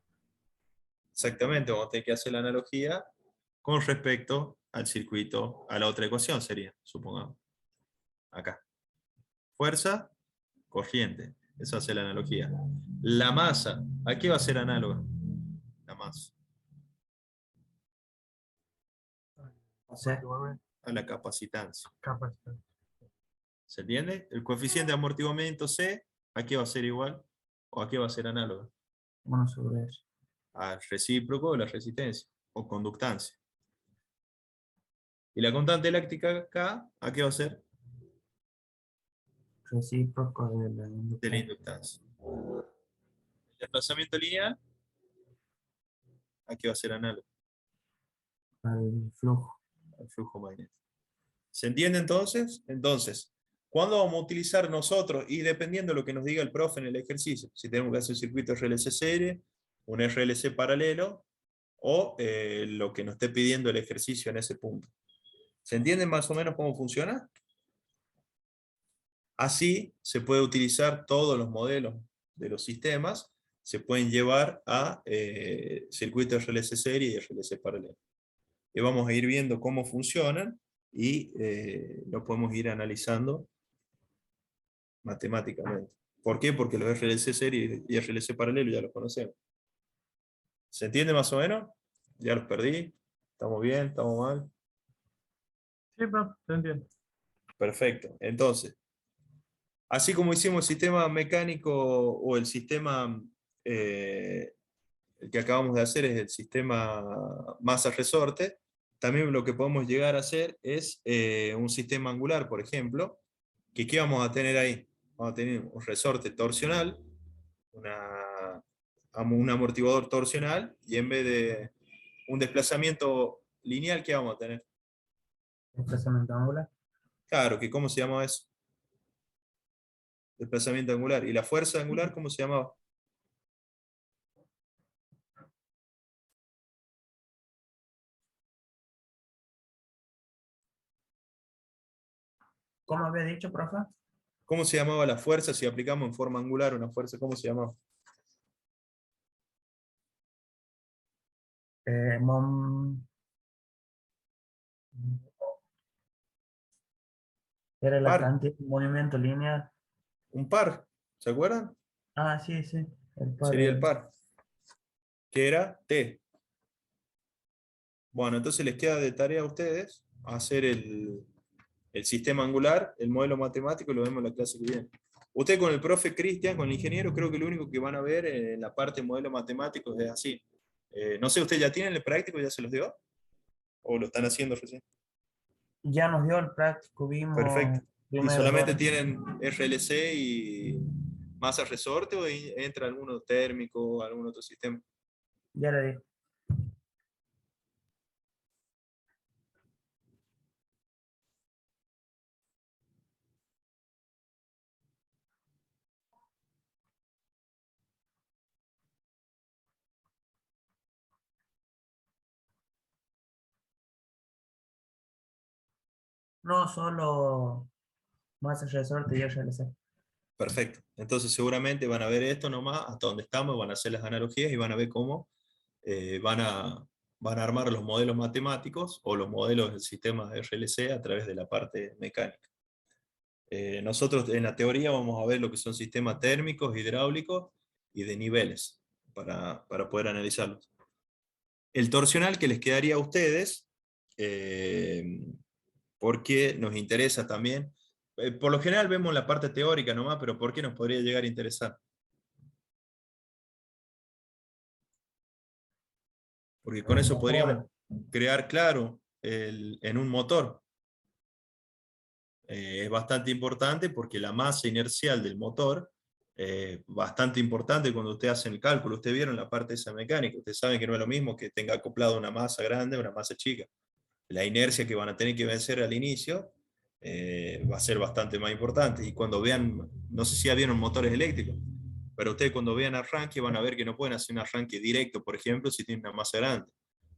Speaker 1: Exactamente, vamos a tener que hacer la analogía con respecto al circuito, a la otra ecuación sería, supongamos. Acá. Fuerza, corriente. Esa hace la analogía. La masa, ¿a qué va a ser análoga? La masa.
Speaker 3: O sea,
Speaker 1: A la capacitancia.
Speaker 2: Capacidad.
Speaker 1: ¿Se entiende? El coeficiente de amortiguamiento C, ¿a qué va a ser igual? ¿O a qué va a ser análoga?
Speaker 3: 1 sobre eso.
Speaker 1: Al recíproco de la resistencia, o conductancia. Y la constante elástica acá, ¿a qué va a ser?
Speaker 3: Recíproco de la
Speaker 1: De la
Speaker 3: inductancia.
Speaker 1: inductancia. El desplazamiento lineal, ¿a qué va a ser análogo?
Speaker 3: Al flujo.
Speaker 1: Al flujo magnético. ¿Se entiende entonces? Entonces, ¿cuándo vamos a utilizar nosotros? Y dependiendo de lo que nos diga el profe en el ejercicio, si tenemos que hacer un circuito RLC serie, un RLC paralelo, o lo que nos esté pidiendo el ejercicio en ese punto. ¿Se entiende más o menos cómo funciona? Así se puede utilizar todos los modelos de los sistemas, se pueden llevar a circuitos RLC serie y RLC paralelo. Y vamos a ir viendo cómo funcionan y lo podemos ir analizando matemáticamente. ¿Por qué? Porque los RLC serie y RLC paralelo ya los conocemos. ¿Se entiende más o menos? Ya los perdí. ¿Estamos bien? ¿Estamos mal?
Speaker 2: Sí, profe, te entiendo.
Speaker 1: Perfecto. Entonces, así como hicimos el sistema mecánico o el sistema, el que acabamos de hacer es el sistema masa-resorte, también lo que podemos llegar a hacer es un sistema angular, por ejemplo, que ¿qué vamos a tener ahí? Vamos a tener un resorte torsional, un amortiguador torsional, y en vez de un desplazamiento lineal, ¿qué vamos a tener?
Speaker 3: Desplazamiento angular.
Speaker 1: Claro, que ¿cómo se llama eso? Desplazamiento angular. ¿Y la fuerza angular cómo se llamaba?
Speaker 3: ¿Cómo había dicho, profe?
Speaker 1: ¿Cómo se llamaba la fuerza si aplicamos en forma angular una fuerza? ¿Cómo se llamaba?
Speaker 3: Era la
Speaker 1: Par,
Speaker 3: cantidad de movimiento lineal.
Speaker 1: un par, ¿se acuerdan?
Speaker 3: Ah, sí, sí. El par
Speaker 1: Sería el
Speaker 3: era.
Speaker 1: par, que era T. Bueno, entonces les queda de tarea a ustedes hacer el sistema angular, el modelo matemático, y lo vemos en la clase que viene. Usted con el profe Cristian, con el ingeniero, creo que lo único que van a ver en la parte de modelo matemático es así. No sé, ¿ustedes ya tienen el práctico, ya se los dio? ¿O lo están haciendo recién?
Speaker 3: Ya nos dio el práctico, vimos
Speaker 1: Perfecto. ¿Y
Speaker 3: primero
Speaker 1: solamente
Speaker 3: dos.
Speaker 1: tienen RLC y masa resorte o entra alguno térmico o algún otro sistema?
Speaker 3: Ya le di. No, solo masa resorte y RLC.
Speaker 1: Perfecto. Entonces seguramente van a ver esto nomás, hasta donde estamos, van a hacer las analogías y van a ver cómo van a armar los modelos matemáticos o los modelos del sistema RLC a través de la parte mecánica. Nosotros en la teoría vamos a ver lo que son sistemas térmicos, hidráulicos y de niveles para poder analizarlos. El torsional que les quedaría a ustedes, porque nos interesa también, por lo general vemos la parte teórica nomás, pero ¿por qué nos podría llegar a interesar? Porque con eso podríamos crear, claro, en un motor. Es bastante importante porque la masa inercial del motor bastante importante cuando ustedes hacen el cálculo. Ustedes vieron la parte de esa mecánica. Ustedes saben que no es lo mismo que tenga acoplado una masa grande o una masa chica. La inercia que van a tener que vencer al inicio va a ser bastante más importante. Y cuando vean, no sé si ya vieron motores eléctricos, pero ustedes cuando vean arranque van a ver que no pueden hacer un arranque directo, por ejemplo, si tienen una masa grande.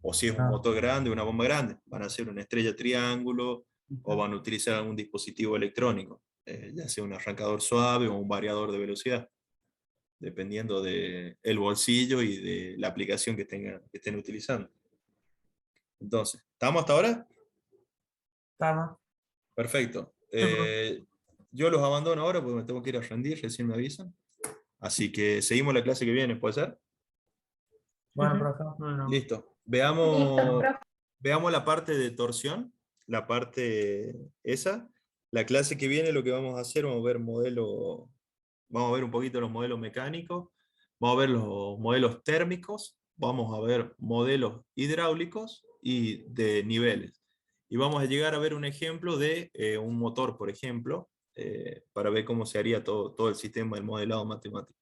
Speaker 1: O si es un
Speaker 3: Ah.
Speaker 1: motor grande, una bomba grande. Van a hacer una estrella triángulo o van a utilizar algún dispositivo electrónico, ya sea un arrancador suave o un variador de velocidad, dependiendo del bolsillo y de la aplicación que estén utilizando. Entonces, ¿estamos hasta ahora?
Speaker 3: Estamos.
Speaker 1: Perfecto.
Speaker 2: profe.
Speaker 1: Yo los abandono ahora porque me tengo que ir a rendir, recién me avisan. Así que seguimos la clase que viene, ¿puede ser?
Speaker 3: Bueno,
Speaker 2: Sí.
Speaker 3: profe.
Speaker 2: Bueno,
Speaker 1: Listo.
Speaker 4: Listo,
Speaker 1: Veamos,
Speaker 4: profe.
Speaker 1: veamos la parte de torsión, la parte esa. La clase que viene lo que vamos a hacer, vamos a ver un poquito los modelos mecánicos, vamos a ver los modelos térmicos, vamos a ver modelos hidráulicos y de niveles. Y vamos a llegar a ver un ejemplo de un motor, por ejemplo, para ver cómo se haría todo el sistema del modelado matemático.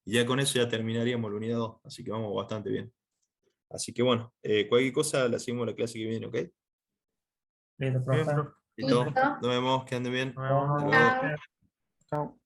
Speaker 1: Y ya con eso ya terminaríamos la unidad 2, así que vamos bastante bien. Así que bueno, cualquier cosa la seguimos la clase que viene, ¿ok?
Speaker 3: Listo,
Speaker 2: bien,
Speaker 3: profe.
Speaker 2: profe.
Speaker 1: Listo,
Speaker 4: Listo.
Speaker 1: nos vemos, que anden bien.
Speaker 2: Nos vemos.
Speaker 1: Hasta luego.
Speaker 4: Chao.
Speaker 5: Chao.